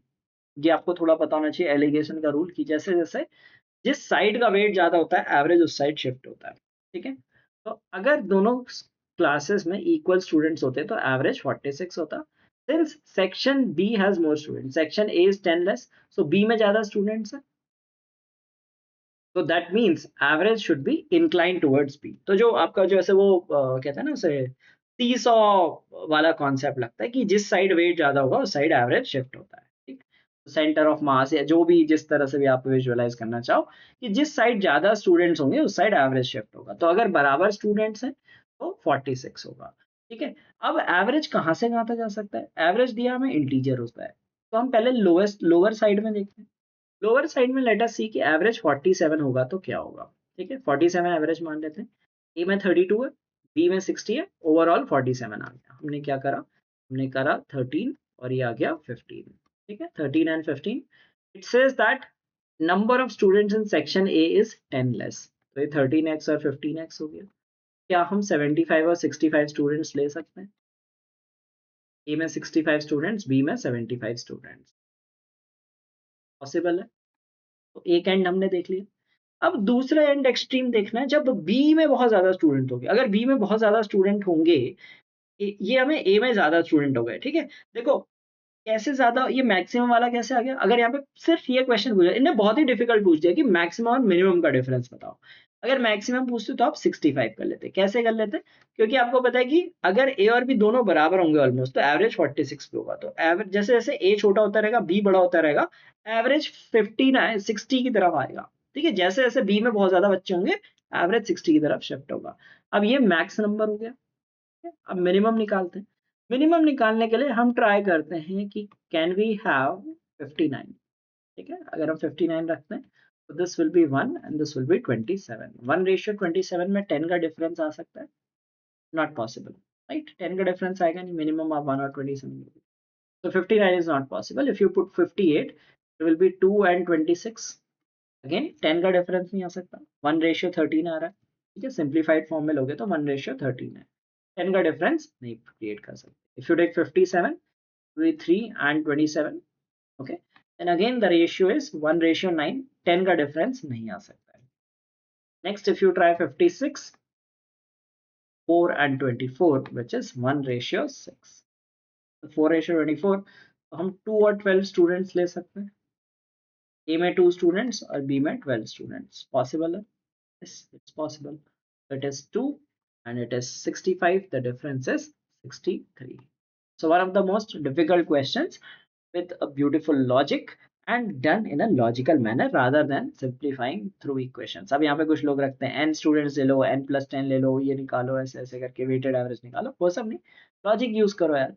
ये आपको थोड़ा पता होना चाहिए एलिगेशन का रूल, कि जैसे जैसे जिस साइड का वेट ज्यादा होता है, एवरेज उस साइड शिफ्ट होता है, ठीक है। तो अगर दोनों क्लासेस में इक्वल स्टूडेंट्स होते तो एवरेज 46 होता। Since section B has more students, section A is 10 less, so B में ज्यादा स्टूडेंट्स है, तो that means average should be incline towards B. तो जो आपका जो ऐसे वो कहते हैं ना उसे सीसॉ वाला कॉन्सेप्ट लगता है, कि जिस साइड वेट ज्यादा होगा उस साइड एवरेज शिफ्ट होता है, ठीक। सेंटर ऑफ मास या जो भी, जिस तरह से भी आप विजुअलाइज करना चाहो, कि जिस साइड ज्यादा स्टूडेंट्स होंगे उस साइड एवरेज शिफ्ट होगा। तो अगर बराबर स्टूडेंट्स हैं तो 46 होगा, ठीक है। अब एवरेज कहाँ से कहाँ तक जा सकता है, एवरेज दिया हमें इंटीजर होता है, तो हम पहले लोएस्ट लोअर साइड में देखते हैं। लोअर साइड में लेट अस सी कि एवरेज 47 होगा तो क्या होगा, ठीक है। 47 एवरेज मान लेते हैं, ए में 32 है, बी में 60 है, ओवरऑल 47 आ गया। हमने क्या करा, हमने करा 13 और ये आ गया 15, ठीक है, 13 and 15. It says that number of students in section A is 10 less. तो ये 13x और 15x हो गया. क्या हम 75 और 65 स्टूडेंट्स ले सकते हैं? ए में 65 स्टूडेंट्स, बी में 75 स्टूडेंट्स, पॉसिबल है. तो एक एंड हमने देख लिया. अब दूसरा एंड एक्सट्रीम देखना है, जब बी में बहुत ज्यादा स्टूडेंट होंगे. अगर बी में बहुत ज्यादा स्टूडेंट होंगे, ये हमें ए में ज्यादा स्टूडेंट हो गए, ठीक है. देखो कैसे ज्यादा, ये मैक्सिमम वाला कैसे आ गया. अगर यहाँ पे सिर्फ ये क्वेश्चन पूछा, इन्हें बहुत ही डिफिकल्ट पूछ दिया कि मैक्सिमम और मिनिमम का डिफरेंस बताओ. अगर मैक्सिमम पूछते तो आप 65 कर लेते. कैसे कर लेते? क्योंकि आपको पता है कि अगर ए और बी दोनों बराबर होंगे ऑलमोस्ट, तो एवरेज 46 पे होगा. तो एवरेज जैसे जैसे ए छोटा होता रहेगा, बी बड़ा होता रहेगा, एवरेज 50 ना 60 की तरफ आएगा. ठीक है, जैसे जैसे बी में बहुत ज्यादा बच्चे होंगे, एवरेज 60 की तरफ शिफ्ट होगा. अब ये मैक्स नंबर हो गया. अब मिनिमम निकालते हैं. मिनिमम निकालने के लिए हम ट्राई करते हैं कि कैन वी हैव 59. ठीक है, अगर हम 59 रखते हैं तो this will be 1 and this will be 27. 1:27 में 10 का डिफरेंस आ सकता है? Not possible, right. 10 का डिफरेंस आएगा नहीं, मिनिमम ऑफ 1 और 27. so 59 is not possible. if you put 58, it will be 2 and 26. Again 10 का डिफरेंस नहीं आ सकता. 1:13 आ रहा है. ठीक है, सिंप्लीफाइड फॉर्म में लोगे तो 1:13 है. 10 का डिफरेंस नहीं क्रिएट कर सकते. If you take 57 with 3 and 27, okay, then again the ratio is 1:9. 10 का डिफरेंस नहीं आ सकता है. Next, if you try 56, 4 and 24, which is 1:6. 4:24, तो हम 2 और 12 स्टूडेंट्स ले सकते हैं. ए में 2 स्टूडेंट्स और बी में 12 स्टूडेंट्स. पॉसिबल है? yes, it's possible. It is 2 and it is 65. The difference is 63. So one of the most difficult questions with a beautiful logic and done in a logical manner rather than simplifying through equations. अब यहाँ पे कुछ लोग रखते हैं n स्टूडेंट्स ले लो, n+10 ले लो, ये निकालो, ऐसे ऐसे करके वेटेड एवरेज निकालो. वो सब नहीं, लॉजिक यूज करो यार.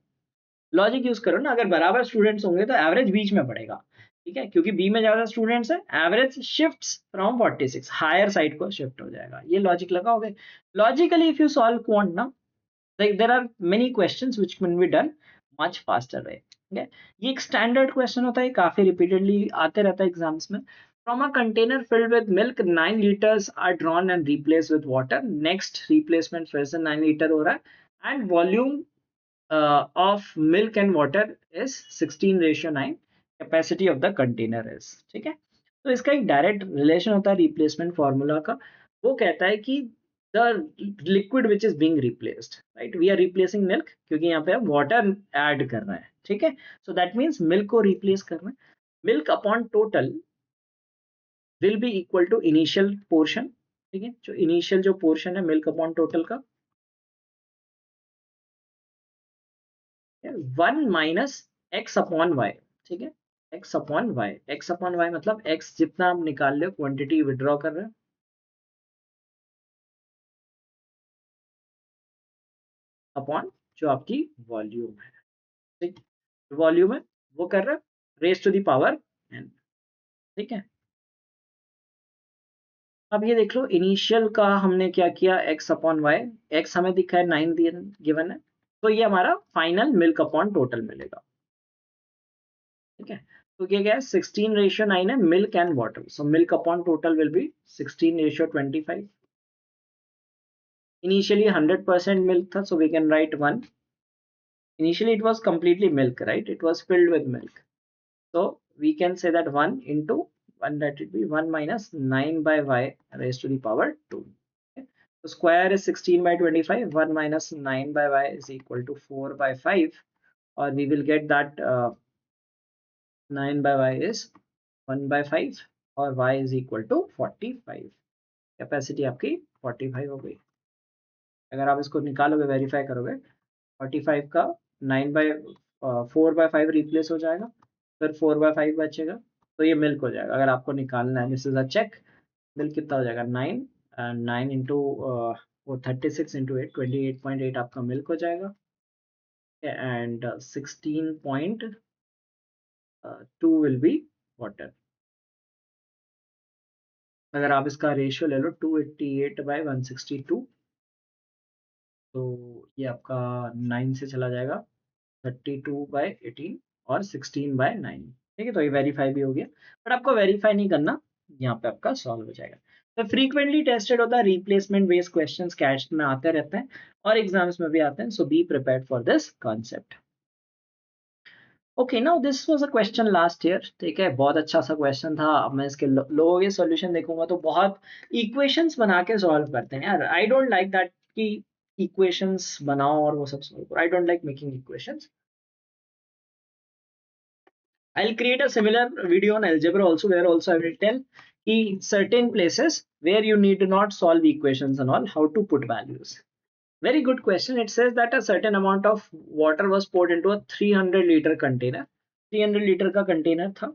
लॉजिक यूज करो ना. अगर बराबर स्टूडेंट्स होंगे तो एवरेज बीच में पड़ेगा. ठीक है, क्योंकि बी में ज्यादा स्टूडेंट्स है, average shifts from 46 higher side को शिफ्ट हो जाएगा. ये लॉजिक लगाओगे. Logically if you solve quant ना, there are many questions which can be done much faster way. ठीक है, ये एक स्टैंडर्ड क्वेश्चन होता है, काफी रिपीटेडली आते रहता है एग्जाम्स में. From a container filled with milk, 9 liters are drawn and replaced with water. Next replacement फिर से 9 लीटर हो रहा है, and volume of milk and water is 16:9. Capacity of the container is. ठीक है, तो इसका एक डायरेक्ट रिलेशन होता है रिप्लेसमेंट फॉर्मूला का. वो कहता है कि the liquid which is being replaced, right, we are replacing milk क्योंकि यहाँ पे हम वाटर ऐड कर रहे हैं. ठीक है, सो दैट मीन्स मिल्क को रिप्लेस कर रहे हैं. Milk upon total will be equal to initial portion. ठीक है, जो इनिशियल जो पोर्शन है मिल्क अपॉन टोटल का, 1 माइनस एक्स अपॉन वाई. ठीक है, X upon Y. X upon Y मतलब एक्स जितना आप निकाल रहे हो, क्वांटिटी विड्रॉ कर रहे हो, अपॉन जो आपकी वॉल्यूम है. ठीक, वॉल्यूम है वो कर रहा है raise to the power n. ठीक है, अब ये देख लो, इनिशियल का हमने क्या किया, x अपॉन वाई. एक्स हमें दिखा है 9 गिवन है, तो ये हमारा फाइनल मिल्क अपॉन टोटल मिलेगा. ठीक है, तो क्या क्या है, 16:9 है milk and water. So milk upon total will B 16:25. Initially 100% milk tha, so we can write 1. Initially it was completely milk, right? It was filled with milk. So we can say that 1 into 1, that would be 1 minus 9 by y raised to the power 2. Okay. So square is 16/25. 1 minus 9 by y is equal to 4/5. Or we will get that 9 by y is 1/5 और y is equal to 45. Capacity आपकी 45 हो गई. अगर आप इसको निकालोगे, वेरीफाई करोगे, 45 का 4/5 रिप्लेस हो जाएगा, फिर 4/5 बचेगा, तो ये मिल्क हो जाएगा. अगर आपको निकालना है, this is a check. Milk कितना हो जाएगा, 9, एंड 9 इंटू वो 36 इंटू 8, 28.8 आपका मिल्क हो जाएगा. And 16.2 will be water. अगर आप इसका रेशियो ले लो, 288/162, तो ये आपका 9 से चला जाएगा 32/18 और 16/9। ठीक है, तो ये वेरीफाई भी हो गया, बट आपको वेरीफाई नहीं करना, यहाँ पे आपका सॉल्व हो जाएगा। तो फ्रीक्वेंटली टेस्टेड होता है, रिप्लेसमेंट बेस्ड क्वेश्चंस कैश में आते रहते हैं और एग्जाम्स में भी आते हैं, so be prepared for this concept. Okay, now this was a question last year. ठीक है, बहुत अच्छा सा क्वेश्चन था। अब मैं इसके लोगों के सॉल्यूशन देखूंगा तो बहुत इक्वेशंस बना के सॉल्व करते हैं यार। आई डोंट लाइक दैट कि इक्वेशंस बनाओ और वो सब सॉल्व करो। I don't like making equations. I'll create a similar video on algebra also, where also I will tell certain places where you need to not solve equations and all, how to put values. Very good question. It says that a certain amount of water was poured into a 300 liter container. 300 liter का container था,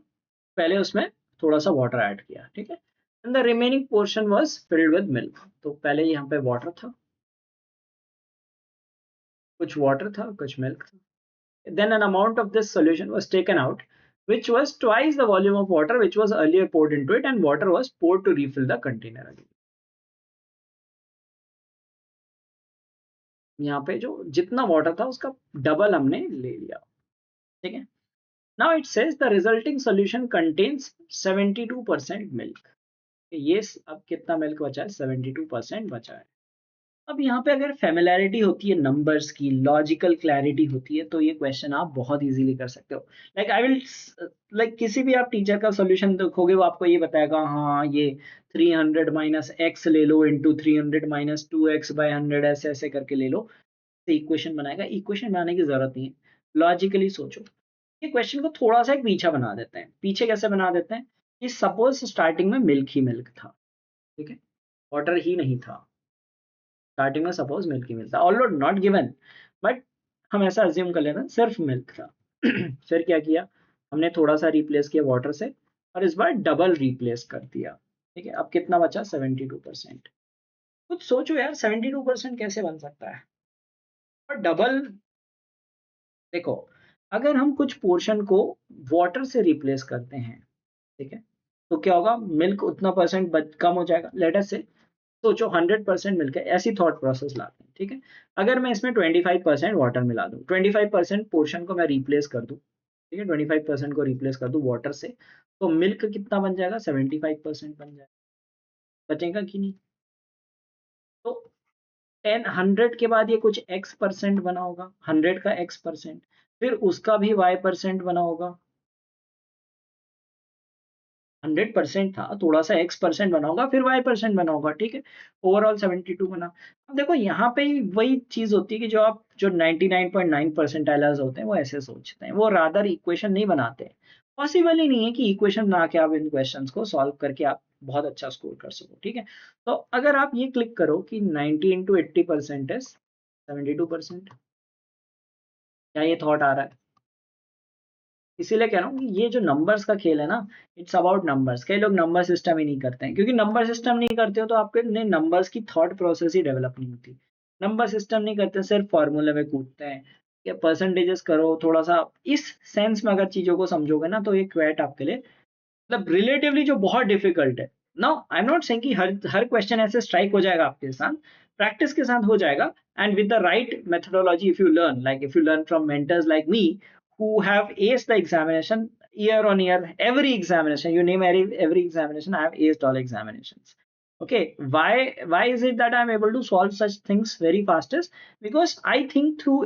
पहले उसमें थोड़ा सा water add किया, ठीक है, and the remaining portion was filled with milk. तो पहले यहाँ पे water था, कुछ water था, कुछ milk था. Then an amount of this solution was taken out, which was twice the volume of water which was earlier poured into it, and water was poured to refill the container again. यहाँ पे जो जितना वाटर था उसका डबल हमने ले लिया, ठीक है. Now it says the resulting solution contains 72% milk. ये अब कितना मिल्क बचा है? 72% बचा है. अब यहाँ पे अगर फेमिलैरिटी होती है नंबर्स की, लॉजिकल क्लैरिटी होती है, तो ये क्वेश्चन आप बहुत इजीली कर सकते हो. लाइक आई विल, लाइक किसी भी आप टीचर का सॉल्यूशन देखोगे वो आपको ये बताएगा, हाँ ये 300 माइनस एक्स ले लो इंटू 300 माइनस 2x/100, ऐसे ऐसे करके ले लो, तो इक्वेशन बनाएगा. इक्वेशन बनाने की जरूरत नहीं है, लॉजिकली सोचो. ये क्वेश्चन को थोड़ा सा एक पीछा बना देते हैं. पीछे कैसे बना देते हैं कि सपोज स्टार्टिंग में मिल्क ही मिल्क था, ठीक है, वाटर ही नहीं था. स्टार्टिंग में सपोज मिल्क ही मिलता, ऑल्दो नॉट गिवन, बट हम ऐसा अज्यूम कर लेना सिर्फ मिल्क था. फिर क्या किया हमने? थोड़ा सा रिप्लेस किया वाटर से, और इस बार डबल रिप्लेस कर दिया. ठीक है, अब कितना बचा? 72%. कुछ सोचो यार, 72% कैसे बन सकता है? और डबल, देखो, अगर हम कुछ पोर्शन को वाटर से रिप्लेस करते हैं, ठीक है, तो क्या होगा? मिल्क उतना परसेंट कम हो जाएगा. लेट अस से सोचो 100% मिलकर, ऐसी थॉट प्रोसेस लाते हैं, ठीक है. अगर मैं इसमें 25% वाटर मिला दूं, 25% पोर्शन को मैं रिप्लेस कर दूं, ठीक है, 25% को रिप्लेस कर दूं वाटर से, तो मिल्क कितना बन जाएगा? 75% बन जाएगा. बचेगा कि नहीं? तो 100 के बाद ये कुछ x% बना होगा, 100 का x%, फिर उसका भी y% बना होगा. 100% था, थोड़ा सा x% बना होगा, फिर y% बना होगा, ठीक है, ओवरऑल 72 बना. अब देखो यहाँ पे वही चीज होती है कि जो आप जो 99.9 परसेंटाइलर्स होते हैं वो ऐसे सोचते हैं, वो रादर इक्वेशन नहीं बनाते हैं. पॉसिबल ही नहीं है कि इक्वेशन बना के आप इन क्वेश्चंस को सॉल्व करके आप बहुत अच्छा स्कोर कर सको, ठीक है. तो अगर आप ये क्लिक करो कि 90 इंटू 80% इज 72%, क्या ये थॉट आ रहा है? इसीलिए कह रहा हूँ कि ये जो नंबर्स का खेल है ना, इट्स अबाउट नंबर्स. कई लोग नंबर सिस्टम ही नहीं करते हैं, क्योंकि नंबर सिस्टम नहीं करते हो तो आपके नंबर्स की थॉट प्रोसेस ही डेवलप नहीं होती. नंबर सिस्टम नहीं करते, सिर्फ फॉर्मूले में कूदते हैं, या परसेंटेजेस करो थोड़ा सा. इस सेंस में अगर चीजों को समझोगे ना, तो ये क्वेट आपके लिए मतलब रिलेटिवली जो बहुत डिफिकल्ट है. Now I am not saying कि हर हर क्वेश्चन ऐसे स्ट्राइक हो जाएगा आपके साथ, प्रैक्टिस के साथ हो जाएगा. And with the right methodology, if you learn, like if you learn from mentors like me who have aced the examination year on year, every examination you name, every examination I have aced all examinations. Okay, why is it that I'm able to solve such things very fastest? Because I think through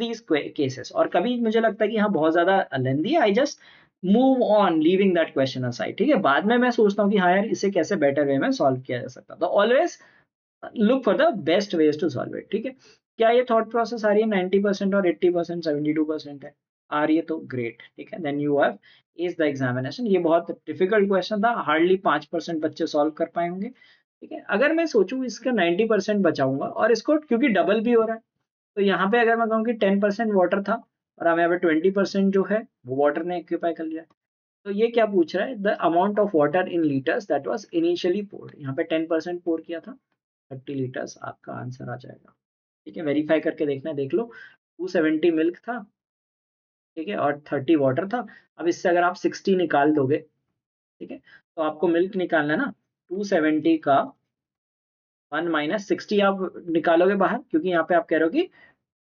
these cases. और कभी मुझे लगता है कि हाँ बहुत ज्यादा लेंदी है, I just move on leaving that question aside, ठीक है. बाद में मैं सोचता हूँ कि हाँ यार इसे कैसे बेटर वे में सॉल्व किया जा सकता. तो always look for the best ways to solve it, ठीक है. क्या ये थॉट प्रोसेस आ रही है? 90% और 80%, 72% है, आ रही है तो ग्रेट, ठीक है. Then you have is the examination. ये बहुत डिफिकल्ट क्वेश्चन था, हार्डली 5% बच्चे सॉल्व कर पाए होंगे, ठीक है. अगर मैं सोचूं इसका 90% बचाऊंगा और इसको क्योंकि डबल भी हो रहा है, तो यहाँ पे अगर मैं कहूँ कि 10% वाटर था और हमें यहाँ पे 20% जो है वो वाटर ने ऑक्यूपाई कर लिया, तो ये क्या पूछ रहा है? The amount of water in litres that was initially poured. यहाँ पे 10% पोर किया था, 30 लीटर्स आपका आंसर आ जाएगा, ठीक है. वेरीफाई करके देखना है, देख लो. 270 मिल्क था, ठीक है, और 30 वाटर था. अब इससे अगर आप 60 निकाल दोगे, ठीक है, तो आपको मिल्क निकालना है ना, 270 का 1 माइनस 60 आप निकालोगे बाहर, क्योंकि यहाँ पे आप कह रहे हो कि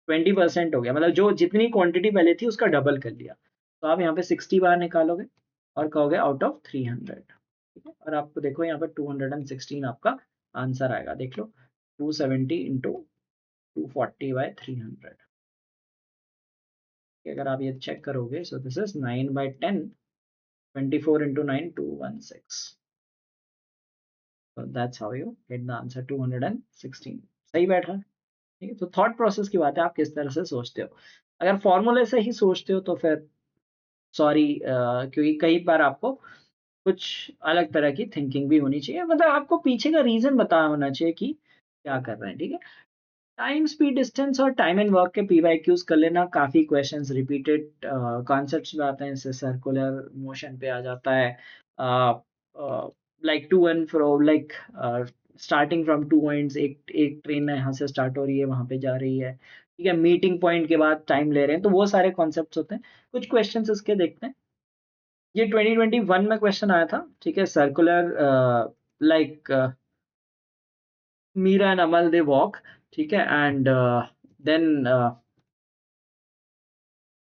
20% हो गया, मतलब जो जितनी क्वांटिटी पहले थी उसका डबल कर लिया। तो आप यहाँ पे 60 बाहर निकालोगे और कहोगे आउट ऑफ 300, ठीक है। और आपको देखो यहाँ पे 216 आपका आंसर आएगा, देख लो 270 इंटू 240/300। अगर आप ये चेक करोगे, so this is 9/10, 24 into 9, 216। So that's how you get the answer 216। सही बैठ रहा है, ठीक है। तो थॉट प्रोसेस की बात है, आप किस तरह से सोचते हो। अगर फॉर्मूले से ही सोचते हो तो फिर सॉरी, क्योंकि कई बार आपको कुछ अलग तरह की थिंकिंग भी होनी चाहिए, मतलब आपको पीछे का रीजन पता होना चाहिए कि क्या कर रहे हैं, ठीक है। टाइम, स्पीड, डिस्टेंस और टाइम एंड वर्क के पीवाईक्यूज कर लेना, काफी क्वेश्चंस रिपीटेड कॉन्सेप्ट्स में आते हैं, जैसे सर्कुलर मोशन पे आ जाता है, like to and fro, like starting from 2 points, एक एक ट्रेन यहाँ से स्टार्ट हो रही है वहां पे जा रही है, ठीक है, मीटिंग पॉइंट के बाद टाइम ले रहे हैं, तो वो सारे कॉन्सेप्ट्स होते हैं। कुछ क्वेश्चंस इसके देखते हैं। ये 2021 में क्वेश्चन आया था, ठीक है, circular, like Meera and Amal they walk, ठीक है, and then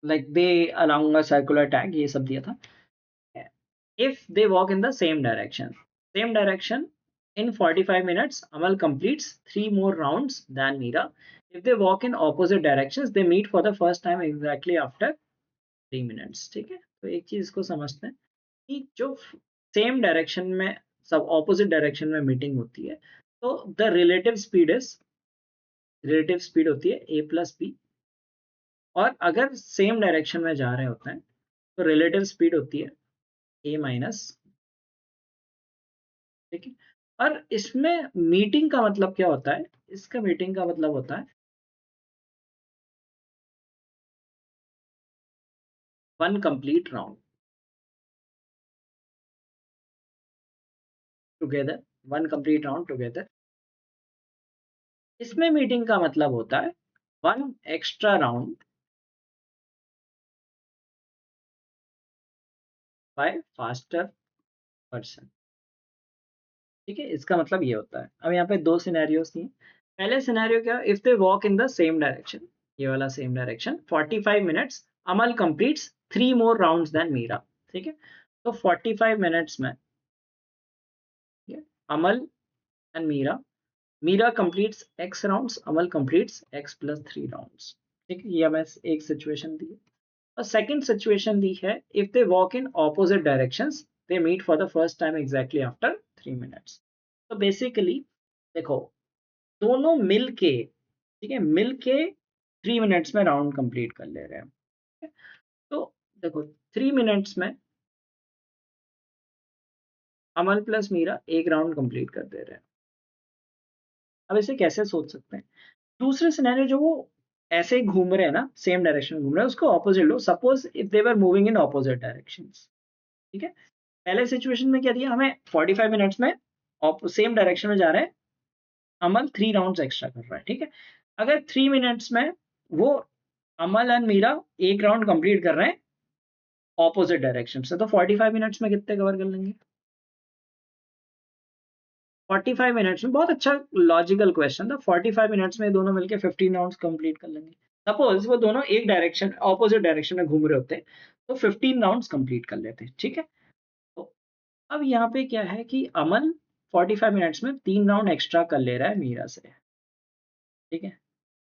like they along a circular tag, ये सब दिया था। If they walk in the same direction in 45 minutes, Amal completes 3 more rounds than Meera. If they walk in opposite directions, they meet for the first time exactly after 3 minutes, ठीक है। तो एक चीज को समझते हैं कि जो सेम डायरेक्शन में, सब ऑपोजिट डायरेक्शन में मीटिंग होती है, तो द रिलेटिव स्पीड होती है a+b, और अगर सेम डायरेक्शन में जा रहे होते हैं तो रिलेटिव स्पीड होती है a-, ठीक है। और इसमें मीटिंग का मतलब क्या होता है, इसका मीटिंग का मतलब होता है 1 complete round together, 1 complete round together. इसमें मीटिंग का मतलब होता है 1 extra round bye faster person, ठीक है। इसका मतलब ये होता है। अब यहाँ पे 2 सिनेरियोस दिए। पहले सिनेरियो क्या, if they walk in the same direction, ये वाला same direction, 45 minutes, Amal completes 3 more rounds than Meera, ठीक है। तो 45 मिनट्स में, ठीक है, Amal and Meera completes x rounds, Amal completes x+3 rounds, ठीक है। ये हमें एक सिचुएशन दी है। और सेकंड सिचुएशन दी है, if they walk in opposite directions, they meet for the first time exactly after 3 minutes. तो बेसिकली देखो, दोनों मिल के, ठीक है, मिल के 3 मिनट्स में राउंड कंप्लीट कर ले रहे हैं, ठीक है? तो देखो 3 मिनट्स में अमल प्लस मीरा एक राउंड कंप्लीट कर दे रहे हैं। अब इसे कैसे सोच सकते हैं, दूसरे सिनेरियो जो वो ऐसे ही घूम रहे हैं ना, सेम डायरेक्शन में घूम रहे हैं, उसको opposite low, suppose if they were moving in opposite directions, ठीक है। पहले सिचुएशन में क्या दिया हमें, 45 मिनट्स में सेम डायरेक्शन में जा रहे हैं, अमल 3 राउंड्स एक्स्ट्रा कर रहा है, ठीक है। अगर 3 मिनट्स में वो अमल एंड मीरा एक राउंड कंप्लीट कर रहे हैं ऑपोजिट डायरेक्शन से, तो 45 मिनट्स में कितने कवर कर लेंगे, 45 मिनट्स में। बहुत अच्छा लॉजिकल क्वेश्चन था। 45 मिनट्स में दोनों मिलकर 15 राउंड्स कंप्लीट कर लेंगे। सपोज वो दोनों एक डायरेक्शन, ऑपोजिट डायरेक्शन में घूम रहे होते तो 15 राउंड्स कंप्लीट कर लेते, ठीक है। तो अब यहाँ पे क्या है कि अमन 45 मिनट्स में 3 राउंड एक्स्ट्रा कर ले रहा है मीरा से, ठीक है।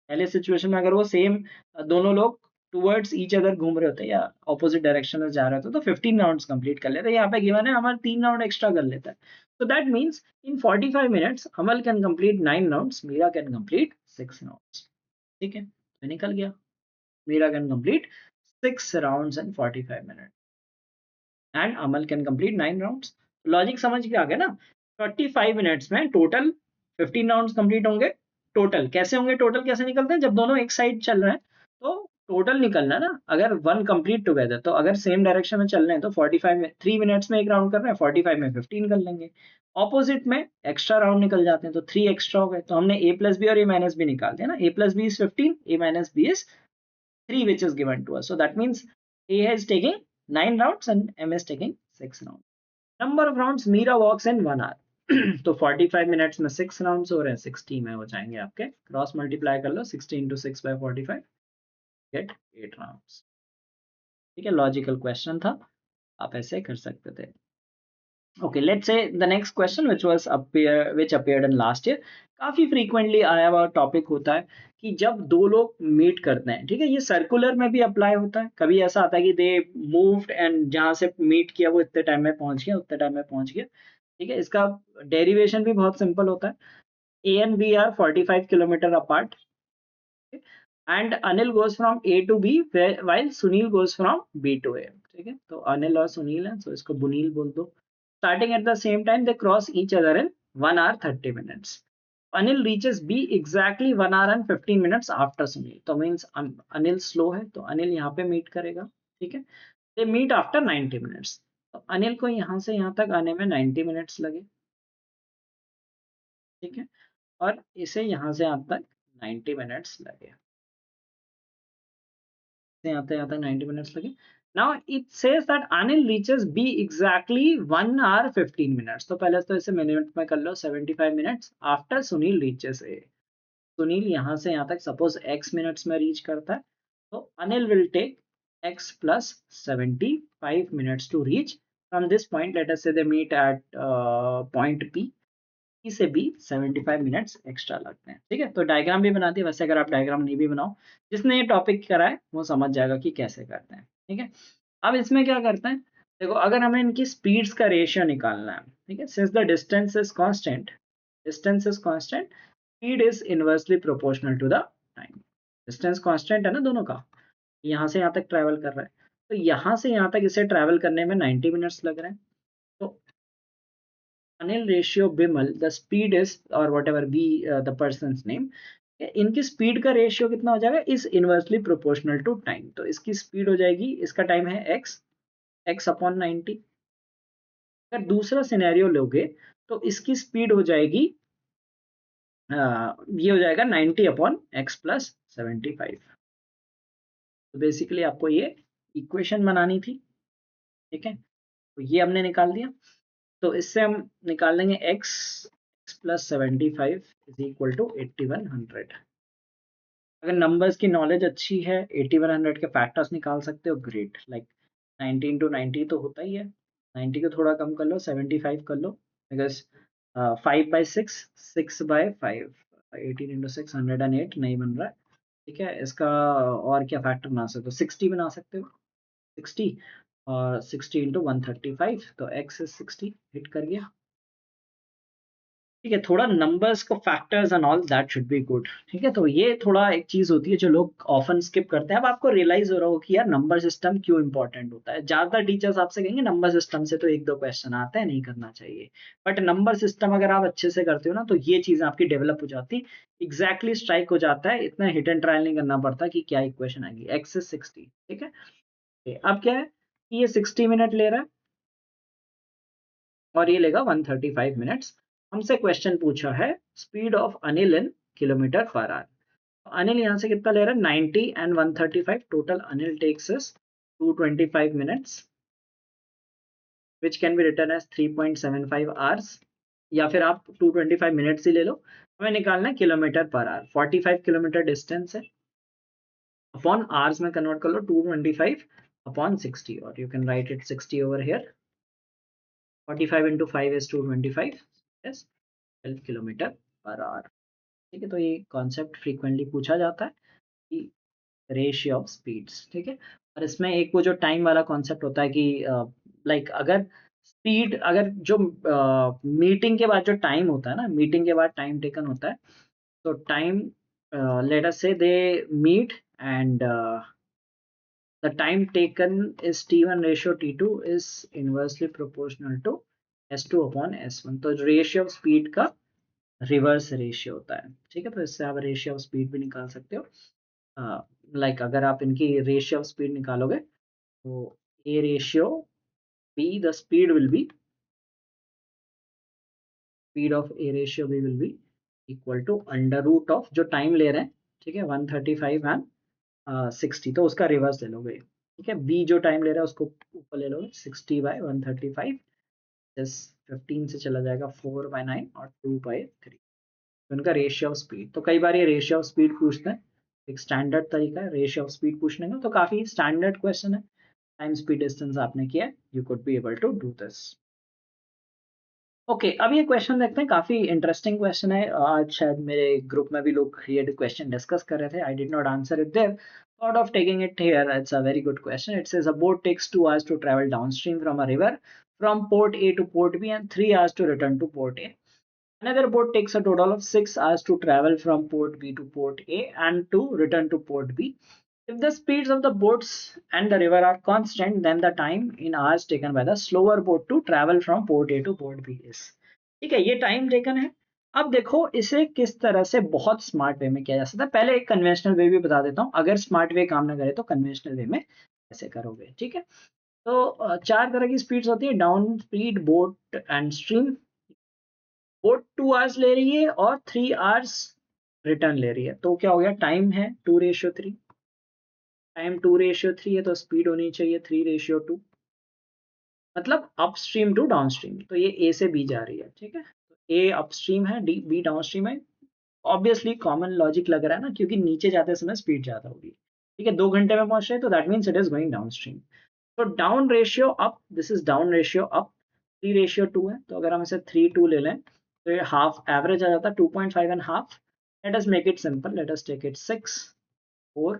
पहले सिचुएशन में अगर वो सेम, दोनों लोग टुवर्ड्स ईच अदर घूम रहे होते या ऑपोजिट डायरेक्शन में जा रहे होते तो 15 राउंड्स कंप्लीट कर लेते। यहाँ पे गिवन है अमल 3 राउंड एक्स्ट्रा कर लेता है, तो that means in 45 minutes Amal can complete 9 rounds, Meera can complete 6 rounds, ठीक है। तो निकल गया, Meera can complete 6 rounds in 45 minute and Amal can complete 9 rounds. Logic समझ के आ गया ना। 45 मिनट्स में टोटल 15 राउंड्स कंप्लीट होंगे। टोटल कैसे होंगे, टोटल कैसे निकलते हैं, जब दोनों एक साइड चल रहे हैं तो टोटल निकलना ना। अगर 1 कंप्लीट टुगेदर, तो अगर सेम डायरेक्शन में चल रहे हैं तो 45 में 3 मिनट्स में एक राउंड कर रहे हैं, 45 में 15 कर लेंगे। ऑपोजिट में एक्स्ट्रा राउंड निकल जाते हैं तो 3 एक्स्ट्रा हो गए। तो हमने a+b और a-b निकाल दिया ना, a+b is 15, a-b is 3 which is given to us. So that means A is taking 9 rounds and M is taking 6 rounds. Number of rounds Meera walks in 1 hour. तो 45 मिनट्स में 6 राउंड्स हो रहे हैं, 60 में हो जाएंगे आपके, क्रॉस मल्टीप्लाई कर लो, 60 इंटू 6/45 गेट 8 राउंड्स। ठीक है, लॉजिकल क्वेश्चन था, आप ऐसे कर सकते थे। Okay, let's say the next question which appeared in last year, काफी frequently आया हुआ टॉपिक होता है कि जब दो लोग मीट करते हैं, ठीक है, ये सर्कुलर में भी अप्लाई होता है। कभी ऐसा आता है कि दे मूव्ड एंड जहां से मीट किया वो इतने टाइम में पहुंच गया, उतने टाइम में पहुंच गया। ठीक है, इसका डेरिवेशन भी बहुत सिंपल होता है। A and B are 45 kilometres apart and Anil goes from A to B while Sunil goes from B to A. ठीक है, तो अनिल और सुनील है, तो इसको बुनील बोल दो। Starting at the same time, they cross each other in 1 hour 30 minutes. Anil reaches B exactly 1 hour and 15 minutes after Sunil. तो मीन्स अनिल स्लो है, तो अनिल यहाँ पे मीट करेगा। ठीक है, they meet after 90 minutes. तो अनिल को यहाँ से यहाँ तक आने में 90 मिनट्स लगे। ठीक है, और इसे यहाँ से यहाँ तक 90 मिनट्स लगे, आते आते 90 मिनट्स लगे। Now it says that Anil reaches B exactly 1 hour 15 minutes. तो पहले तो इसे मिनट में कर लो, 75 minutes after Sunil reaches A. Sunil यहाँ से यहाँ तक सपोज x मिनट्स में रीच करता है, तो Anil will take x plus 75 minutes to reach from this point. Let us say they meet at point P से भी 75 मिनट्स एक्स्ट्रा लगते हैं। ठीक है, तो डायग्राम भी बनाती है, वैसे अगर आप डायग्राम नहीं भी बनाओ, जिसने ये टॉपिक करा है वो समझ जाएगा कि कैसे करते हैं। ठीक है, अब इसमें क्या करते हैं, देखो अगर हमें इनकी स्पीड्स का रेशियो निकालना है, ठीक है, since the distance is constant, speed is inversely proportional to the time. Distance constant है ना दोनों का, यहाँ से यहाँ तक ट्रैवल कर रहा है, तो यहाँ से यहाँ तक इसे ट्रैवल करने में 90 मिनट्स लग रहे हैं। तो Anil ratio Bimal, the speed is or whatever be the person's name, इनकी स्पीड का रेशियो कितना हो जाएगा, is inversely proportional to time. तो इसकी स्पीड हो जाएगी, इसका टाइम है x अपॉन 90। अगर दूसरा सिनेरियो लोगे तो इसकी स्पीड हो जाएगी ये हो जाएगा 90 अपॉन x प्लस 75। तो बेसिकली आपको ये इक्वेशन बनानी थी। ठीक है, तो ये हमने निकाल दिया, तो इससे हम निकाल लेंगे x plus 75 is equal to 8100। अगर नंबर्स की नॉलेज अच्छी है, 8100 के फैक्टर्स निकाल सकते हो, ग्रेट। लाइक 90 इंटू 90 तो होता ही है, 90 को थोड़ा कम कर लो, 75 कर लो, बिकॉज 5/6, 6/5, 18 इंटू 6 108 नहीं बन रहा है। ठीक है, इसका और क्या फैक्टर बना सकते हो, 60 बना सकते हो, 60 और 60 इंटू 135, तो x इज 60 हिट कर गया। ठीक है, थोड़ा नंबर्स को factors and all that should be good. ठीक है, तो ये थोड़ा एक चीज होती है जो लोग ऑफन स्किप करते हैं। अब आपको रियलाइज हो रहा हो कि यार नंबर सिस्टम क्यों इंपॉर्टेंट होता है। ज्यादातर टीचर्स आपसे कहेंगे नंबर सिस्टम से तो 1-2 क्वेश्चन आते हैं, नहीं करना चाहिए, बट नंबर सिस्टम अगर आप अच्छे से करते हो ना, तो ये चीज आपकी डेवलप हो जाती है, एग्जैक्टली स्ट्राइक हो जाता है, इतना हिट एंड ट्रायल नहीं करना पड़ता कि क्या इक्वेशन आएगी, एक्स इज 60। ठीक है, अब क्या है कि ये 60 मिनट ले रहा है और ये लेगा 135 मिनट्स। हमसे क्वेश्चन पूछा है speed of Anil in kilometer per hour. Anil यहाँ से कितना ले रहा है, 90 and 135, total Anil takes is 225 minutes which can be written as 3.75 hours, या फिर आप 225 मिनट्स ही ले लो। हमें निकालना है kilometre per our, 45 kilometre distance है, अपॉन आवर्स में कन्वर्ट कर लो, 225 अपॉन 60, और you can write it 60 over here. 45 into 5 is 225, yes, 12 kilometre per our. ठीक है, तो ये कॉन्सेप्ट फ्रीक्वेंटली पूछा जाता है कि रेशियो ऑफ स्पीड्स। ठीक है, और इसमें एक वो जो टाइम वाला कॉन्सेप्ट होता है कि लाइक अगर स्पीड, अगर जो मीटिंग के बाद जो टाइम होता है ना, मीटिंग के बाद टाइम टेकन होता है, तो time let us say they meet and the time taken is T1 ratio T2 is inversely proportional to S2 upon S1। तो रेशियो ऑफ स्पीड का रिवर्स रेशियो होता है। ठीक है, तो इससे आप रेशियो ऑफ स्पीड भी निकाल सकते हो। लाइक अगर आप इनकी रेशियो ऑफ स्पीड निकालोगे, तो A ratio B, the speed will be, speed of A ratio B will be equal to under root of जो टाइम ले रहे हैं, ठीक है, 135 एंड 60, तो उसका रिवर्स ले लोगे। ठीक है, बी जो टाइम ले रहा है उसको ऊपर ले लोगे, 60/135 दिस 15 से चला जाएगा 4/9 और 2/3। उनका रेशियो ऑफ स्पीड, तो कई बार ये रेशियो ऑफ स्पीड पूछते हैं, एक स्टैंडर्ड तरीका है रेशियो ऑफ स्पीड पूछने का, तो काफी स्टैंडर्ड क्वेश्चन है। टाइम स्पीड डिस्टेंस आपने किया है, you could be able to do this. Okay, अब ये क्वेश्चन देखते हैं, काफी इंटरेस्टिंग क्वेश्चन है। आज शायद मेरे ग्रुप में भी लोग ये क्वेश्चन डिस्कस कर रहे थे, I did not answer it there, thought of taking it here. It's a very good question. It says a boat takes 2 hours to travel downstream from a river from port A to port B and 3 hours to return to port A. Another boat takes a total of 6 hours to travel from port B to port A and to return to port B. If the speeds of the boats and the river are constant, then the time in hours taken by the slower boat to travel from port A to port B is। ठीक है, ये टाइम टेकन है। अब देखो इसे किस तरह से बहुत स्मार्ट वे में किया जा सकता है। पहले एक कन्वेंशनल वे भी बता देता हूँ, अगर स्मार्ट वे काम ना करे तो कन्वेंशनल वे में कैसे करोगे। ठीक है, तो चार तरह की स्पीड्स होती है, down speed, boat and stream. Boat 2 hours ले रही है और 3 hours रिटर्न ले रही है, तो क्या हो गया, टाइम है 2:3। टाइम 2:3 है तो स्पीड होनी चाहिए 3:2, मतलब अपस्ट्रीम टू डाउनस्ट्रीम। तो ये ए से बी जा रही है, ठीक है, तो ए अपस्ट्रीम है, डी बी डाउनस्ट्रीम है। ऑब्वियसली कॉमन लॉजिक लग रहा है ना, क्योंकि नीचे जाते समय स्पीड ज्यादा होगी। ठीक है, 2 घंटे में पहुंच रहे हैं तो that means it is going downstream. तो down ratio up, this is down ratio up, 3:2 है, तो अगर हम इसे 3:2 ले लें तो ये हाफ एवरेज आ जाता है 2.5 and half. Let us make it simple, let us take it 6, 4,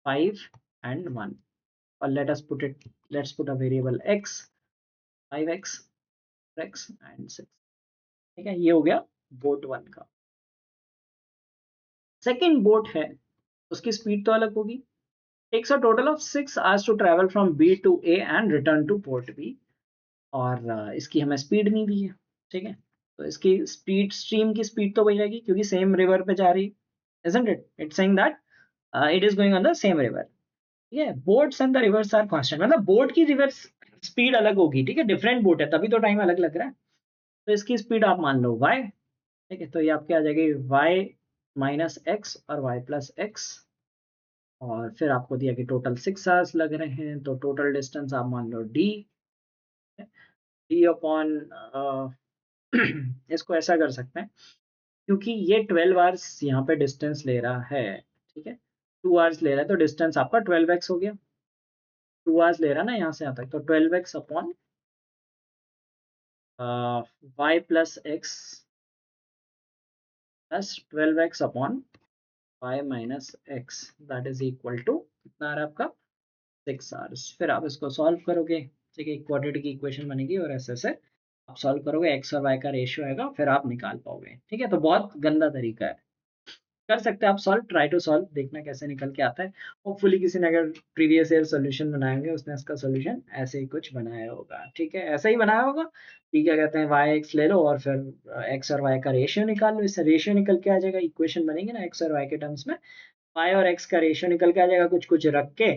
5 and 1, or let's put a variable x, 5x, x and 6। ठीक है, ये हो गया बोट 1 का। सेकंड बोट है, उसकी स्पीड तो अलग होगी। Takes a total of 6 hours to travel from B to A and return to port B, और इसकी हमें स्पीड नहीं दी है। ठीक है, तो इसकी स्पीड, स्ट्रीम की स्पीड तो वही रहेगी क्योंकि सेम रिवर पे जा रही है, isn't it? It's saying that it is going on the same river। ये boats and the rivers are constant, मतलब बोट की रिवर्स स्पीड अलग होगी। ठीक है, डिफरेंट बोट है तभी तो टाइम अलग लग रहा है। तो इसकी स्पीड आप मान लो y। ठीक है, तो ये आपके आ जाएगी y माइनस एक्स और y प्लस एक्स, और फिर आपको दिया कि टोटल 6 hours लग रहे हैं, तो टोटल डिस्टेंस आप मान लो d। d अपॉन इसको ऐसा कर सकते हैं, क्योंकि ये 12 hours यहाँ पे डिस्टेंस ले रहा है। ठीक है, 2 hours ले रहा है तो डिस्टेंस आपका 12x हो गया। 2 hours ले रहा है ना यहाँ से यहाँ तक, तो 12x upon y plus x plus 12x upon y minus x, that is equal to कितना आ रहा है आपका 6 hours। फिर आप इसको सॉल्व करोगे, ठीक है, क्वाड्रेटिक की इक्वेशन बनेगी और ऐसे ऐसे आप सॉल्व करोगे, x और y का रेशियो आएगा, फिर आप निकाल पाओगे। ठीक है, तो बहुत गंदा तरीका है, कर सकते हैं आप सॉल्व, ट्राई टू सॉल्व, देखना कैसे निकल के आता है। होपफुली किसी ने अगर प्रीवियस ईयर सॉल्यूशन बनाए होंगे उसने इसका सॉल्यूशन ऐसे ही कुछ बनाया होगा। ठीक है, ऐसा ही बनाया होगा। ठीक है, कहते हैं वाई एक्स ले लो और फिर एक्स और वाई का रेशियो निकाल लो, इससे रेशियो निकल के आ जाएगा, इक्वेशन बनेगी ना एक्स और वाई के टर्म्स में, वाई और एक्स का रेशियो निकल के आ जाएगा, कुछ कुछ रख के,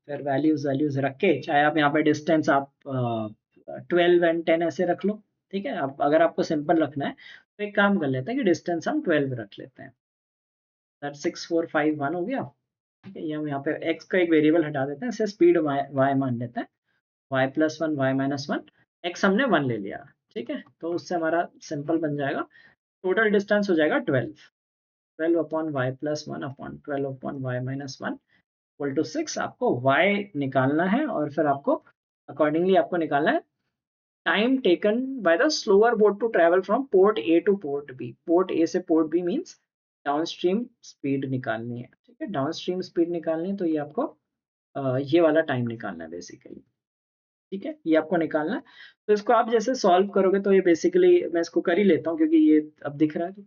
फिर वैल्यूज वैल्यूज रख के, चाहे आप यहाँ पे डिस्टेंस आप 12 and 10 ऐसे रख लो। ठीक है, अब अगर आपको सिंपल रखना है तो एक काम कर लेते हैं कि डिस्टेंस हम 12 रख लेते हैं, दैट 6, 4, 5, 1 हो गया। ठीक है, ये हम यहाँ पे x का एक वेरिएबल हटा देते हैं, इसे स्पीड y मान लेते हैं, y plus 1, y minus 1, x हमने 1 ले लिया। ठीक है, तो उससे हमारा सिंपल बन जाएगा, टोटल डिस्टेंस हो जाएगा 12, 12 upon y plus 1 upon 12 upon y minus 1 equal to 6। आपको y निकालना है और फिर आपको अकॉर्डिंगली आपको निकालना है time taken by the slower boat to travel from port A to port B. Port A से port B means downstream speed निकालनी है। ठीक है, डाउनस्ट्रीम स्पीड निकालनी है, तो ये आपको ये वाला टाइम निकालना है बेसिकली। ठीक है, ये आपको निकालना है, तो इसको आप जैसे सॉल्व करोगे तो ये बेसिकली, मैं इसको कर ही लेता हूँ क्योंकि ये अब दिख रहा है, तो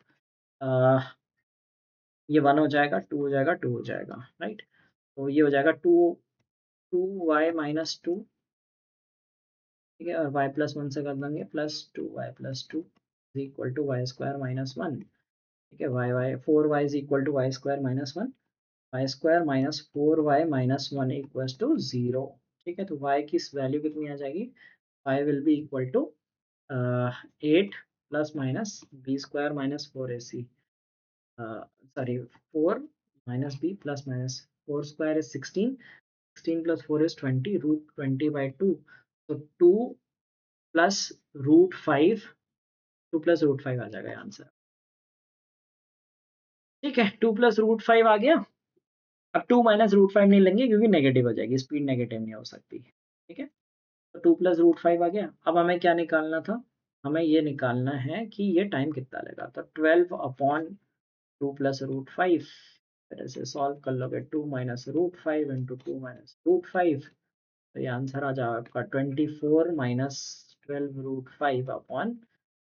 ये 1 हो जाएगा, 2 हो जाएगा, 2 हो जाएगा, राइट। तो ये हो जाएगा 2y-2, ठीक है, और y प्लस 1 से कर देंगे plus 2y+2 is equal to y square minus 1। ठीक है, y 4y is equal to y square minus 1, y square minus 4y माइनस 1 इक्वल्स टू 0। ठीक है, तो y की वैल्यू कितनी आ जाएगी, y will be equal to 8 plus minus b square minus 4ac, sorry, 4 minus b plus minus 4 square is 16, 16 plus 4 is 20, root 20 by 2, so 2 plus √5, 2 plus √5 आ जाएगा आंसर। ठीक है, 2 प्लस √5 आ गया। अब 2 माइनस √5 नहीं लेंगे क्योंकि नेगेटिव हो जाएगी, स्पीड नेगेटिव नहीं हो सकती। ठीक है, तो 2 प्लस √5 आ गया। अब हमें क्या निकालना था, हमें ये निकालना है कि ये टाइम कितना लेगा। तो 12/2 प्लस √5, फिर ऐसे सॉल्व कर लोगे, 2 माइनस √5 इंटू 2 माइनस √5, तो ये आंसर आ जाएगा आपका 24 minus 12 √5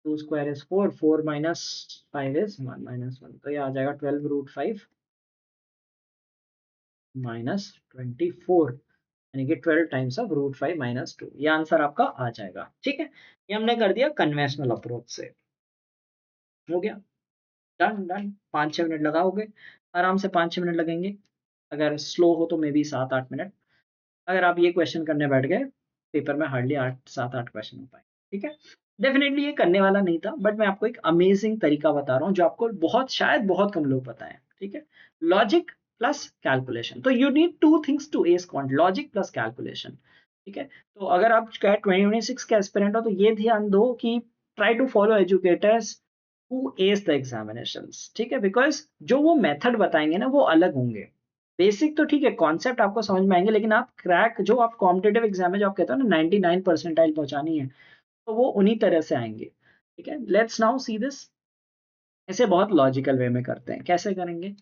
2 square is 4, 4 minus 5 is 1 minus 1, तो ये आ जाएगा 12 √5 माइनस 24, यानी कि 12 टाइम्स ऑफ √5 माइनस 2, ये आंसर आपका आ जाएगा। ठीक है, ये हमने कर दिया कन्वेंशनल अप्रोच से। हो गया, डन डन। 5-6 मिनट लगाओगे आराम से, 5-6 मिनट लगेंगे। अगर स्लो हो तो मे बी 7-8 मिनट। अगर आप ये क्वेश्चन करने बैठ गए, पेपर में हार्डली 8-7-8 क्वेश्चन हो पाए। ठीक है, डेफिनेटली ये करने वाला नहीं था, बट मैं आपको एक अमेजिंग तरीका बता रहा हूँ जो आपको बहुत, शायद बहुत कम लोग बताएं। ठीक है, लॉजिक प्लस कैलकुलेशन। तो you need two things to ace quant, logic plus calculation. ठीक है, तो अगर आप कैट 2026 के एस्पिरेंट हो तो ये ध्यान दो कि try to follow educators who ace the examinations. ठीक है, बिकॉज जो वो मेथड बताएंगे ना वो अलग होंगे। बेसिक तो ठीक है, कॉन्सेप्ट आपको समझ में आएंगे, लेकिन आप क्रैक, जो आप कॉम्पिटेटिव एग्जाम में जो आप कहते हो ना 99 परसेंटाइल पहुंचानी है, तो वो उन्हीं तरह से आएंगे। ठीक है, लेट्स नाउ सी दिस। इसे बहुत लॉजिकल वे में करते हैं। कैसे करेंगे,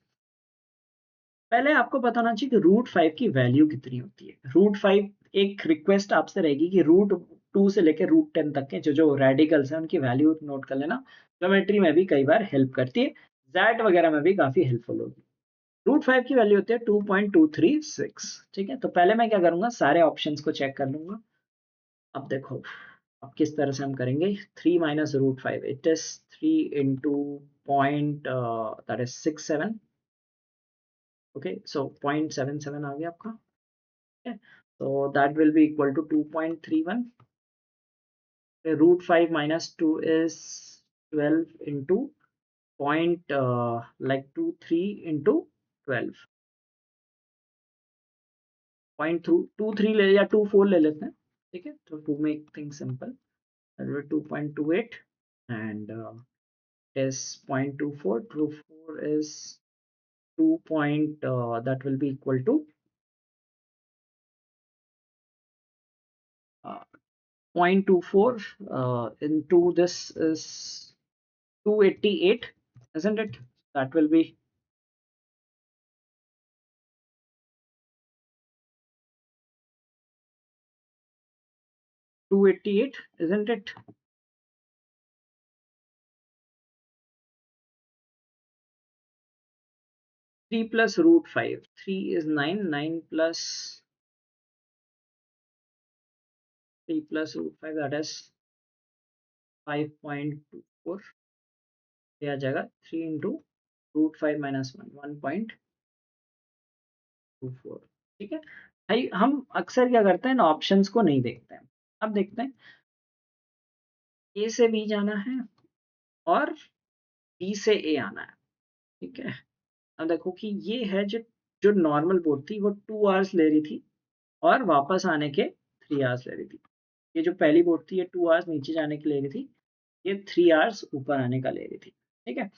पहले आपको बताना चाहिए कि √5 की वैल्यू कितनी होती है। √5, एक रिक्वेस्ट आपसे रहेगी कि √2 से लेकर √10 तक के जो जो रेडिकल्स हैं उनकी वैल्यू नोट कर लेना। ज्योमेट्री में भी कई बार हेल्प करती है, जैट वगैरह में भी काफी हेल्पफुल होगी। √5 की वैल्यू होती है 2.236। ठीक है, तो पहले मैं क्या करूंगा, सारे ऑप्शंस को चेक कर लूंगा। अब देखो, अब किस तरह से हम करेंगे। 3 minus √5, it is 3 into point, that is 67। Okay, so 0.77 आ गया आपका। okay? So that will be equal to 2.31. √5 minus 2 is 12 into point, like 23 into 12, 0.23 ले या 24 ले लेते हैं। ठीक है, तो to make things simple, that will be 2.28 and is 0.24. 24 is 2 point, that will be equal to 0.24 into this is 288, isn't it? That will be 288, isn't it? 3 plus √5. 3 is 9. 9 plus 3 plus √5, that is 5.24. ये आ जाएगा 3 into √5 minus 1, 1.24। ठीक है भाई, हम अक्सर क्या करते हैं ना, ऑप्शंस को नहीं देखते हैं। अब देखते हैं, ए से बी जाना है और बी से ए आना है। ठीक है, अब देखो कि ये है जो जो नॉर्मल बोट थी वो 2 आवर्स ले रही थी और वापस आने के 3 आवर्स ले रही थी। ये जो पहली बोट थी ये 2 आवर्स नीचे जाने के ले रही थी, ये 3 आवर्स ऊपर आने का ले रही थी। ठीक है,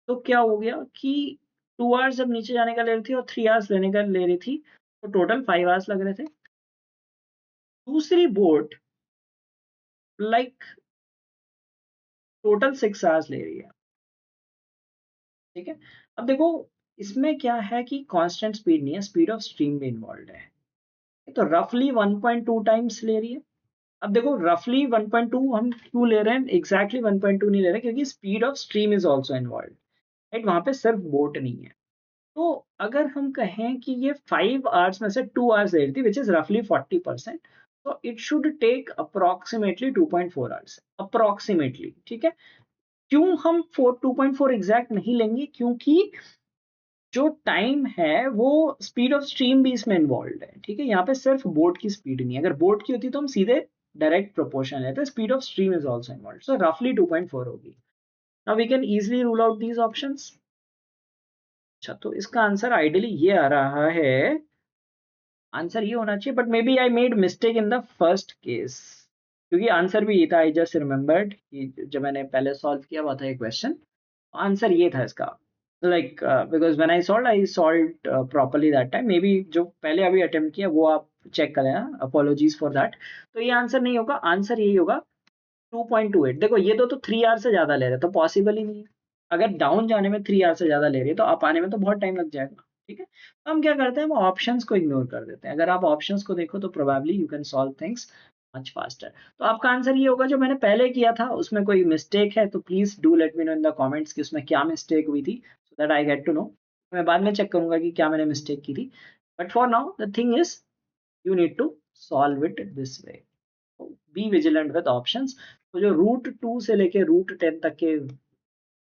तो क्या हो गया कि 2 आवर्स जब नीचे जाने का ले रही थी और 3 आवर्स लेने का ले रही थी, तो टोटल 5 आवर्स लग रहे थे। दूसरी बोट लाइक टोटल 6 आवर्स ले रही है। ठीक है, अब देखो इसमें क्या है कि कांस्टेंट स्पीड नहीं है, स्पीड ऑफ स्ट्रीम भी इन्वॉल्व है। तो रफली 1.2 टाइम्स ले रही है। अब देखो रफली 1.2 हम क्यों ले रहे हैं, एग्जैक्टली 1.2 नहीं ले रहे, क्योंकि speed of stream is also involve. Right, वहां पे सिर्फ बोट नहीं है। तो अगर हम कहें कि ये 5 आवर्स में से 2 आवर्स ले रही थी, विच इज रफली 40%, तो it should take approximately 2.4 hours, approximately. ठीक है, क्यों हम 2.4 एग्जैक्ट नहीं लेंगे, क्योंकि जो टाइम है वो स्पीड ऑफ स्ट्रीम भी इसमें इन्वॉल्व है। ठीक है, यहाँ पे सिर्फ बोट की स्पीड नहीं है, अगर बोट की होती तो हम सीधे डायरेक्ट प्रोपोर्शन लेते, speed of stream is also involve, so रफली 2.4 होगी। Now we can easily rule out these options. अच्छा, तो इसका आंसर आइडियली ये आ रहा है, आंसर ये होना चाहिए, but may be I made mistake in the first case. क्योंकि आंसर भी ये था, आई जस्ट रिमेम्बर्ड कि जब मैंने पहले सॉल्व किया हुआ था ये क्वेश्चन, आंसर ये था इसका, like because when I solve properly that time, may be जो पहले अभी अटेम्प्ट किया वो आप चेक कर लेना, अपोलॉजीज फॉर दैट। तो ये आंसर नहीं होगा, आंसर यही होगा 2.28। देखो ये तो 3 आवर से ज्यादा ले रहे हैं, तो पॉसिबल ही नहीं है। अगर डाउन जाने में 3 आवर से ज्यादा ले रही है तो अप आने में तो बहुत टाइम लग जाएगा। ठीक है, तो हम क्या करते हैं, हम ऑप्शंस को इग्नोर कर देते हैं। अगर आप ऑप्शंस को देखो तो probably you can solve things much faster. तो आपका आंसर ये होगा जो मैंने पहले किया था, उसमें कोई मिस्टेक है तो please do let me know in the comments कि उसमें क्या मिस्टेक हुई थी, so that I get to know. मैं बाद में चेक करूंगा कि क्या मैंने मिस्टेक की थी, but for now the thing is you need to solve it this way. Be vigilant with options. तो जो रूट 2 से लेके रूट 10 तक के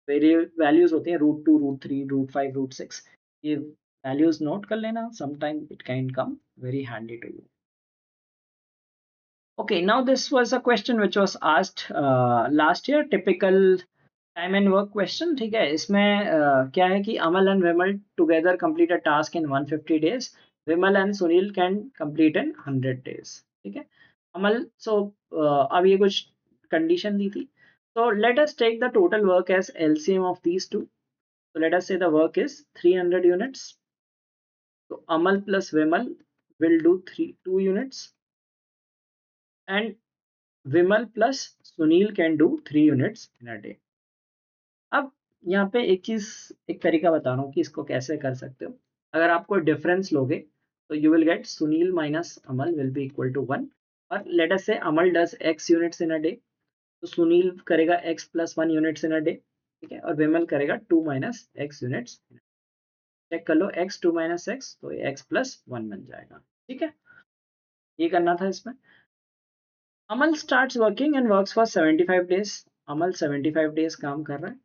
वैल्यूज होती हैं, रूट 2, रूट 3, रूट 5, रूट 6, ये वैल्यूज नोट कर लेना, sometime it can come very handy to you. Okay, now this was a question which was asked last year, typical time and work question. ठीक है, इसमें क्या है कि Amal and Vimal together complete a task in 150 days, Vimal and Sunil can complete in 100 days। ठीक है, अमल अब ये कुछ कंडीशन दी थी, so let us take the total work as LCM of these two, so let us say the work is 300 units, so Amal plus Vimal will do 2 units, and Vimal plus Sunil can do 3 units in a day। अब यहाँ पे एक तरीका बता रहा हूँ कि इसको कैसे कर सकते हो। अगर आपको डिफरेंस लोगे तो you will get Sunil minus Amal will be equal to 1, और let us say Amal does x units in a day, तो सुनील करेगा x plus 1 units in a day. ठीक है, और विमल करेगा 2 माइनस x यूनिट्स। चेक कर लो, x 2 माइनस x तो x प्लस 1 बन जाएगा। ठीक है, ये करना था इसमें। Amal starts working and works for 75 days। Amal 75 days काम कर रहा है।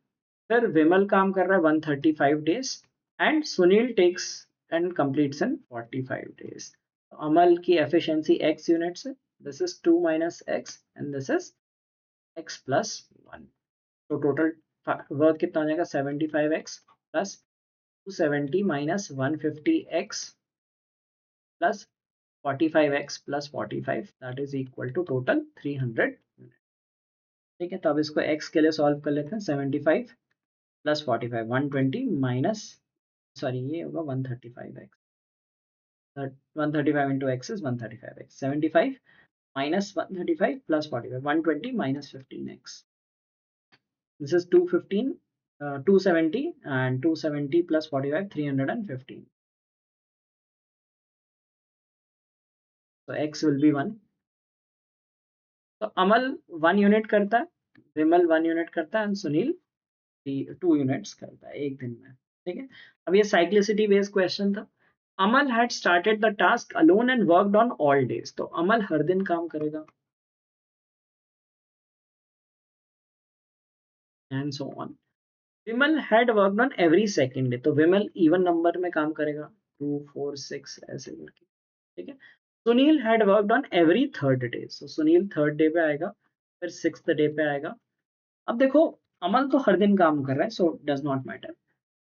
फिर विमल काम कर रहा है 135 days, and Sunil takes and completes in 45 days। Amal की एफिशिएंसी x यूनिट्स है, this is 2 minus x and this is x plus 1। तो टोटल वर्क कितना हो जाएगा, 75x plus 270 minus 150x plus 45x plus 45, that is equal to total 300 unit. ठीक है, तो अब इसको x के लिए सॉल्व कर लेते हैं। 75 प्लस 45, 120 माइनस, सॉरी ये होगा 135x, 135 into x is 135x, 75 minus 135 plus 45, 120 minus 15x, this is 215, 270, and 270 plus 45, 315, so x will be 1। तो अमल 1 यूनिट करता है, विमल 1 यूनिट करता है, एंड सुनील 2 यूनिट्स करता है एक दिन में। ठीक है, अब ये साइक्लिसिटी बेस्ड क्वेश्चन था। Amal had started the task alone and worked on all days, तो अमल हर दिन काम करेगा, and so on. Vimal had worked on every second day, तो विमल इवन नंबर में काम करेगा, 2 4 6 ऐसे करके। ठीक है, Sunil had worked on every third day, so Sunil third day पे आएगा, फिर सिक्स्थ डे पे आएगा। अब देखो, अमल तो हर दिन काम कर रहा है, so does not matter.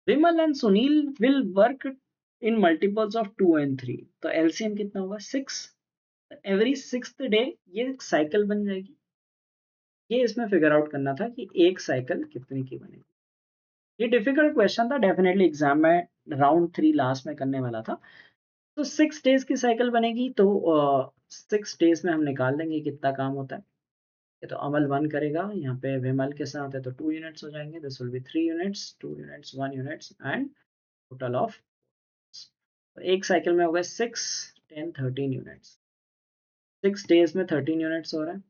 Vimal and Sunil will work in multiples of 2 and 3, तो एलसीएम कितना होगा, 6। एवरी सिक्स्थ डे ये एक साइकिल बन जाएगी। ये इसमें फिगर आउट करना था कि एक साइकिल कितने की बनेगी। ये डिफिकल्ट क्वेश्चन था, डेफिनेटली एग्जाम में राउंड 3 लास्ट में करने वाला था। तो 6 days की साइकिल बनेगी, तो 6 days में हम निकाल लेंगे कितना काम होता है। ये तो अमल 1 करेगा, यहाँ पे विमल के साथ है तो 2 यूनिट्स हो जाएंगे, this will be 3 units, 2 units, 1 units, and total of, तो एक साइकिल में हो गए 6 10 13 यूनिट्स। 6 days में 13 यूनिट्स हो रहा है,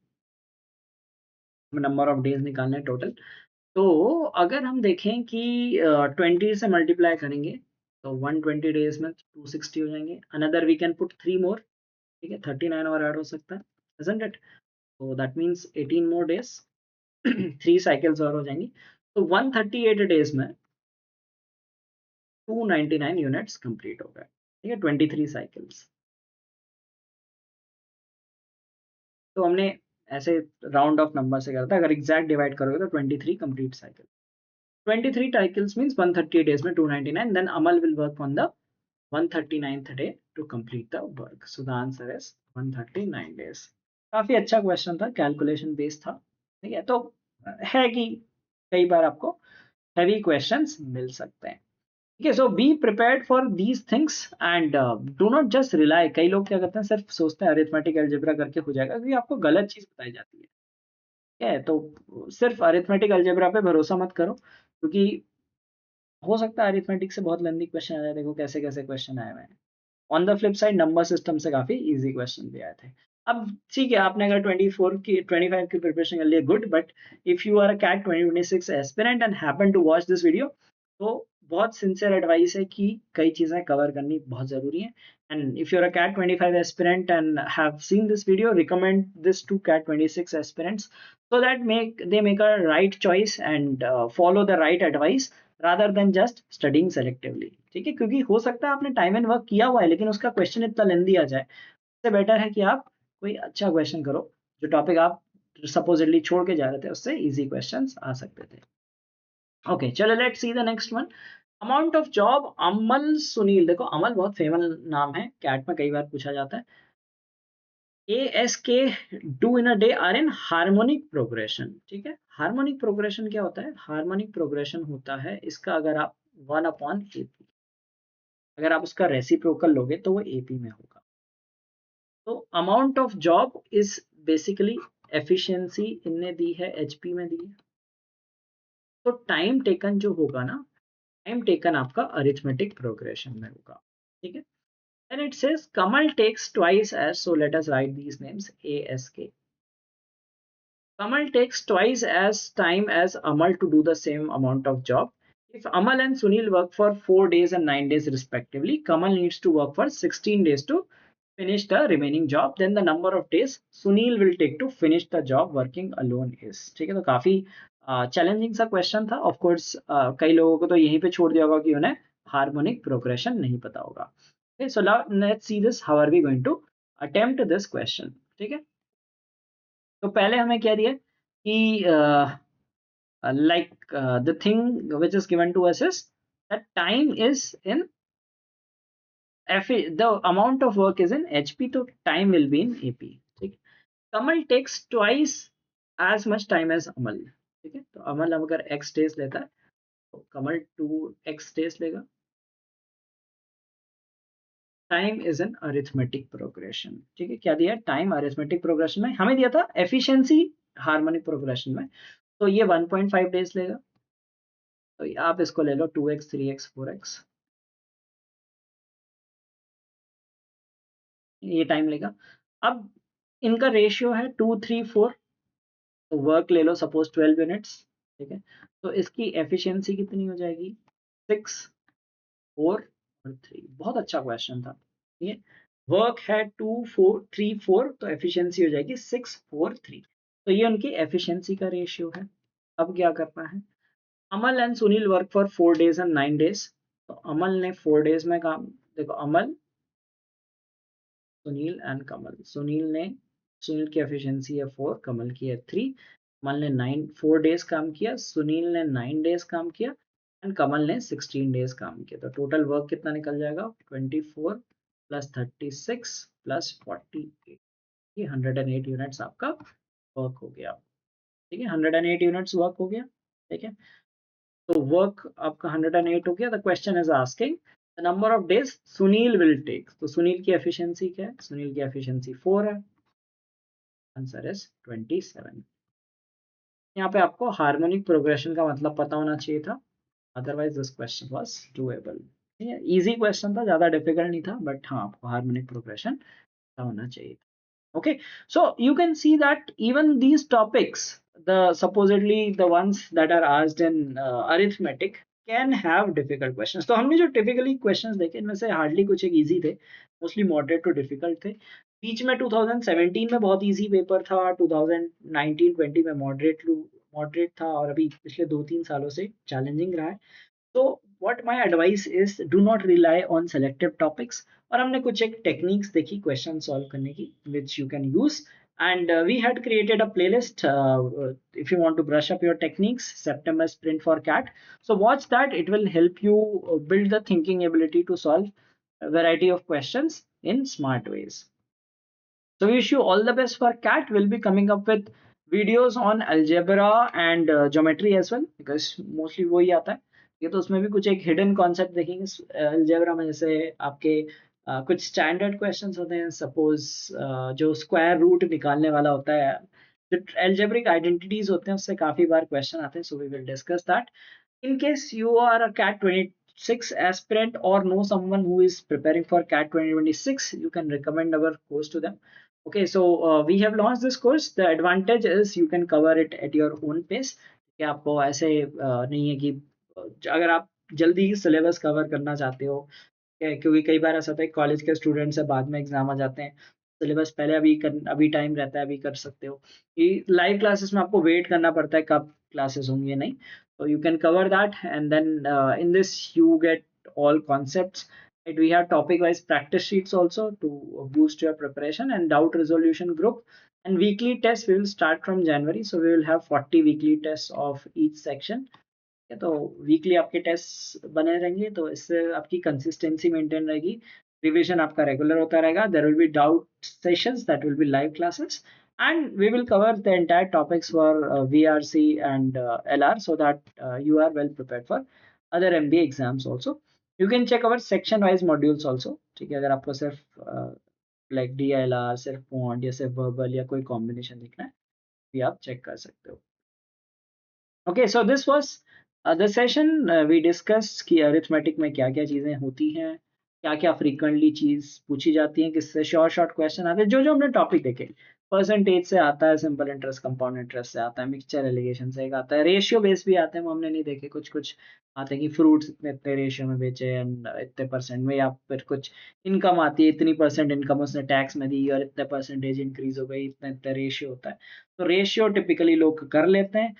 नंबर ऑफ डेज निकालने टोटल। तो अगर हम देखें कि 20 से मल्टीप्लाई करेंगे तो 120 डेज में 260 हो जाएंगे। अनदर वी कैन पुट 3 मोर, ठीक है, 39 और ऐड हो सकता है, isn't it? So that means 18 more days, 3 cycles और हो जाएंगी, तो 138 डेज में 299 यूनिट्स कंप्लीट हो गए। ठीक है, 23 साइकिल्स। तो हमने ऐसे राउंड ऑफ नंबर से करा था, अगर एग्जैक्ट डिवाइड करोगे तो 23 complete cycle. 23 cycles means 138 days में 299, then Amal will work on the 139th day to complete the work, so the answer is 139 days। काफी अच्छा क्वेश्चन था, कैलकुलेशन बेस्ड था। ठीक है, तो है कि कई बार आपको हैवी क्वेश्चंस मिल सकते हैं। ठीक है, so be prepared for these things and do not just rely. कई लोग क्या करते हैं, सिर्फ सोचते हैं अरिथमेटिक अलजेब्रा करके हो जाएगा, क्योंकि आपको गलत चीज बताई जाती है। ठीक है, तो सिर्फ अरिथमेटिक अलजेब्रा पे भरोसा मत करो, क्योंकि हो सकता है अरिथमेटिक से बहुत लेंदी क्वेश्चन आ जाए। देखो कैसे कैसे क्वेश्चन आए हुए हैं। On the flip side number system से काफी इजी क्वेश्चन भी आए थे। अब ठीक है, आपने अगर 24 की 25 की प्रिपरेशन कर ली, good, but if you are a CAT 2026 aspirant and happen to watch this video, तो बहुत सिंसियर एडवाइस है कि कई चीजें कवर करनी बहुत जरूरी है। And if you are a CAT 25 aspirant and have seen this video, recommend this to CAT 26 aspirants so that make a right choice and follow the right advice rather than just studying selectively। ठीक है, क्योंकि हो सकता है आपने टाइम एंड वर्क किया हुआ है, लेकिन उसका क्वेश्चन इतना लेंदी आ जाए। इससे बेटर है कि आप कोई अच्छा क्वेश्चन करो, जो टॉपिक आप सपोजिटली छोड़ के जा रहे थे उससे इजी क्वेश्चंस आ सकते थे। ओके, चलो let's see the next one. Amount of job Amal Sunil. देखो अमल बहुत फेमस नाम है, कैट में कई बार पूछा जाता है। ASK do in a day are in harmonic progression. ठीक है, हार्मोनिक प्रोग्रेशन क्या होता है? हार्मोनिक प्रोग्रेशन होता है इसका, अगर आप 1/AP, अगर आप उसका रेसिप्रोकल लोगे तो वो AP में होगा। तो amount of job is basically efficiency, इनने दी है, HP में दी है। तो टाइम टेकन जो होगा ना, टाइम टेकन आपका अरिथमेटिक प्रोग्रेशन में होगा। ठीक है, and it says Kamal takes twice as, so let us write these names, ASK. Kamal takes twice as time as Amal to do the same amount of job. If Amal and Sunil work for 4 days and 9 days respectively, Kamal needs to work for 16 days to finish the remaining job. Then the number of days Sunil will take to finish the job working alone is। ठीक है, तो काफी चैलेंजिंग सा क्वेश्चन था। ऑफ कोर्स कई लोगों को तो यहीं पे छोड़ दिया होगा कि उन्हें हार्मोनिक प्रोग्रेशन नहीं पता होगा। So let's see this, how are we going to attempt this question. ठीक है, तो पहले हमें क्या दिया कि the thing which is given to us is that time is in the amount of work is in HP, तो time will be in AP। ठीक, Kamal takes twice as much time as Amal। ठीक है, तो अमल अगर x days लेता है तो कमल 2x days लेगा। Time is an arithmetic progression. ठीक है, क्या दिया? टाइम अरिथमेटिक प्रोग्रेशन में हमें दिया था एफिशिएंसी हार्मोनिक प्रोग्रेशन में, तो ये 1.5 डेज लेगा। तो आप इसको ले लो 2x 3x 4x, ये टाइम लेगा। अब इनका रेशियो है 2 3 4, तो वर्क ले लो सपोज 12 यूनिट्स। ठीक है, तो इसकी एफिशिएंसी कितनी हो जाएगी? 6 4 और 3। बहुत अच्छा क्वेश्चन था। ठीक है, वर्क है 2 4 3 4, तो एफिशिएंसी हो जाएगी 6 4 3। तो ये उनकी एफिशिएंसी का रेशियो है। अब क्या करना है? Amal and Sunil work for 4 days and 9 days. तो अमल ने 4 डेज में काम, देखो अमल, सुनील एंड कमल। सुनील की एफिशिएंसी है 4, कमल की है 3। कमल ने 4 डेज काम किया, सुनील ने 9 डेज काम किया एंड कमल ने 16 डेज काम किया। तो टोटल वर्क कितना निकल जाएगा? 24 प्लस 36 प्लस 48, ये 108 यूनिट्स आपका वर्क हो गया। ठीक है, 108 यूनिट्स वर्क हो गया। ठीक है, तो वर्क आपका 108 हो गया। The question is asking the number of days Sunil will take. तो सुनील की एफिशिएंसी क्या है? सुनील की एफिशिएंसी 4 है। Answer is 27। यहाँ पे आपको हार्मोनिक प्रोग्रेशन का मतलब पता होना चाहिए था, otherwise this question was doable. ठीक है, इजी क्वेश्चन था, ज्यादा डिफिकल्ट नहीं था, बट हाँ आपको हार्मोनिक प्रोग्रेशन पता होना चाहिए। Okay, so you can see that even these topics, the supposedly the ones that are asked in arithmetic, can have difficult questions। तो हमने जो typically questions देखे इनमें से hardly कुछ एक easy थे, mostly moderate to difficult थे। बीच में 2017 में बहुत easy पेपर था, 2019-20 में moderate था, और अभी पिछले 2 3 सालों से challenging रहा है। तो what my advice is, do not rely on selective topics। और हमने कुछ एक टेक्निक्स देखी क्वेश्चन सॉल्व करने की, which you can use, and we had created a playlist if you want to brush up your techniques, September sprint for cat। So watch that, it will help you build the thinking ability to solve a variety of questions in smart ways। So we wish you all the best for CAT. We'll be coming up with videos on algebra and geometry as well, because mostly वही आता है. ये तो उसमें भी कुछ एक हिडन कॉन्सेप्ट देखेंगे अलजेब्रा में, जैसे आपके कुछ स्टैंडर्ड क्वेश्चंस होते हैं, सपोज जो स्क्वायर रूट निकालने वाला होता है, जो एल्जेब्रिक आइडेंटिटीज होते हैं उससे काफी बार क्वेश्चन आते हैं. So we will discuss that. In case you are a CAT 26 aspirant or know someone who is preparing for CAT 2026, you can recommend our course to them. Okay, so we have launched this course. The advantage is you can cover it at your own pace. कि आपको ऐसे नहीं है कि अगर आप जल्दी सिलेबस कवर करना चाहते हो, क्योंकि कई बार ऐसा होता है कॉलेज के स्टूडेंट्स से बाद में एग्जाम आ जाते हैं, सिलेबस पहले अभी टाइम रहता है, अभी कर सकते हो. कि लाइव क्लासेस में आपको वेट करना पड़ता है कब क्लासेस होंगी या नहीं. So you can cover that, and then in this you get all concepts. Right? We have topic-wise practice sheets also to boost your preparation, and doubt resolution group. And weekly tests we will start from January, so we will have 40 weekly tests of each section. तो वीकली आपके टेस्ट बने रहेंगे, तो इससे आपकी कंसिस्टेंसी मेंटेन रहेगी, रिवीजन आपका रेगुलर होता रहेगा. There will be doubt sessions that will be live classes, and we will cover the entire topics for VRC and LR, so that you are well prepared for other MBA exams also. You can check our section wise modules also. ठीक है, अगर आपको सिर्फ लाइक DLR, सिर्फ पॉइंट या सिर्फ वर्बल या कोई कॉम्बिनेशन देखना है, भी आप चेक कर सकते हो. Okay, so this was the session. We discussed कि अरिथमेटिक में क्या क्या चीज़ें होती हैं, क्या क्या फ्रीक्वेंटली चीज़ पूछी जाती हैं, किससे शॉर्ट शॉर्ट क्वेश्चन आते हैं, जो जो हमने टॉपिक देखे. परसेंटेज से आता है, सिंपल इंटरेस्ट, कंपाउंड इंटरेस्ट से आता है, मिक्सचर एलिगेशन से एक आता है, रेशियो बेस भी आते हैं, वो हमने नहीं देखे. कुछ कुछ आते हैं कि फ्रूट्स इतने इतने रेशियो में बेचे एंड इतने परसेंट में, या फिर कुछ इनकम आती है, इतनी परसेंट इनकम उसने टैक्स में दी और इतने परसेंटेज इंक्रीज हो गई, इतने इतने रेशियो होता है. तो रेशियो टिपिकली लोग कर लेते हैं.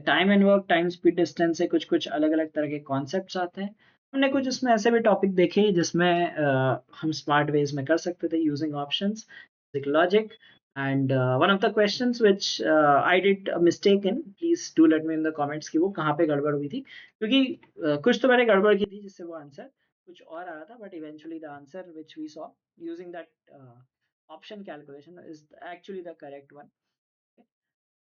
Time and work, time speed distance से कुछ कुछ अलग अलग तरह के कॉन्सेप्ट्स आते हैं. हमने कुछ उसमें ऐसे भी टॉपिक देखे जिसमें हम स्मार्ट वेज में कर सकते थे using options, logic. And one of the questions which I did a mistake in, please do let me in the comments कि वो कहाँ पे गड़बड़ हुई थी, क्योंकि कुछ तो मैंने गड़बड़ की थी जिससे वो आंसर कुछ और आ रहा था, but eventually the answer which we saw using that option calculation is actually the correct one.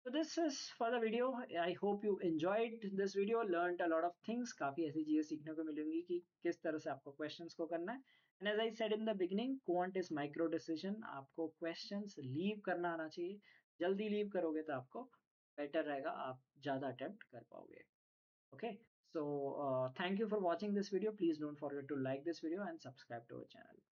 So this is for the video. I hope you enjoyed this video, learned a lot of things. काफी ऐसी चीजें सीखने को मिलेंगी कि किस तरह से आपको questions को करना है. And as I said in the beginning, quant is micro decision. आपको questions leave करना आना चाहिए. जल्दी leave करोगे तो आपको better रहेगा, आप ज़्यादा attempt कर पाओगे. Okay. So thank you for watching this video. Please don't forget to like this video and subscribe to our channel.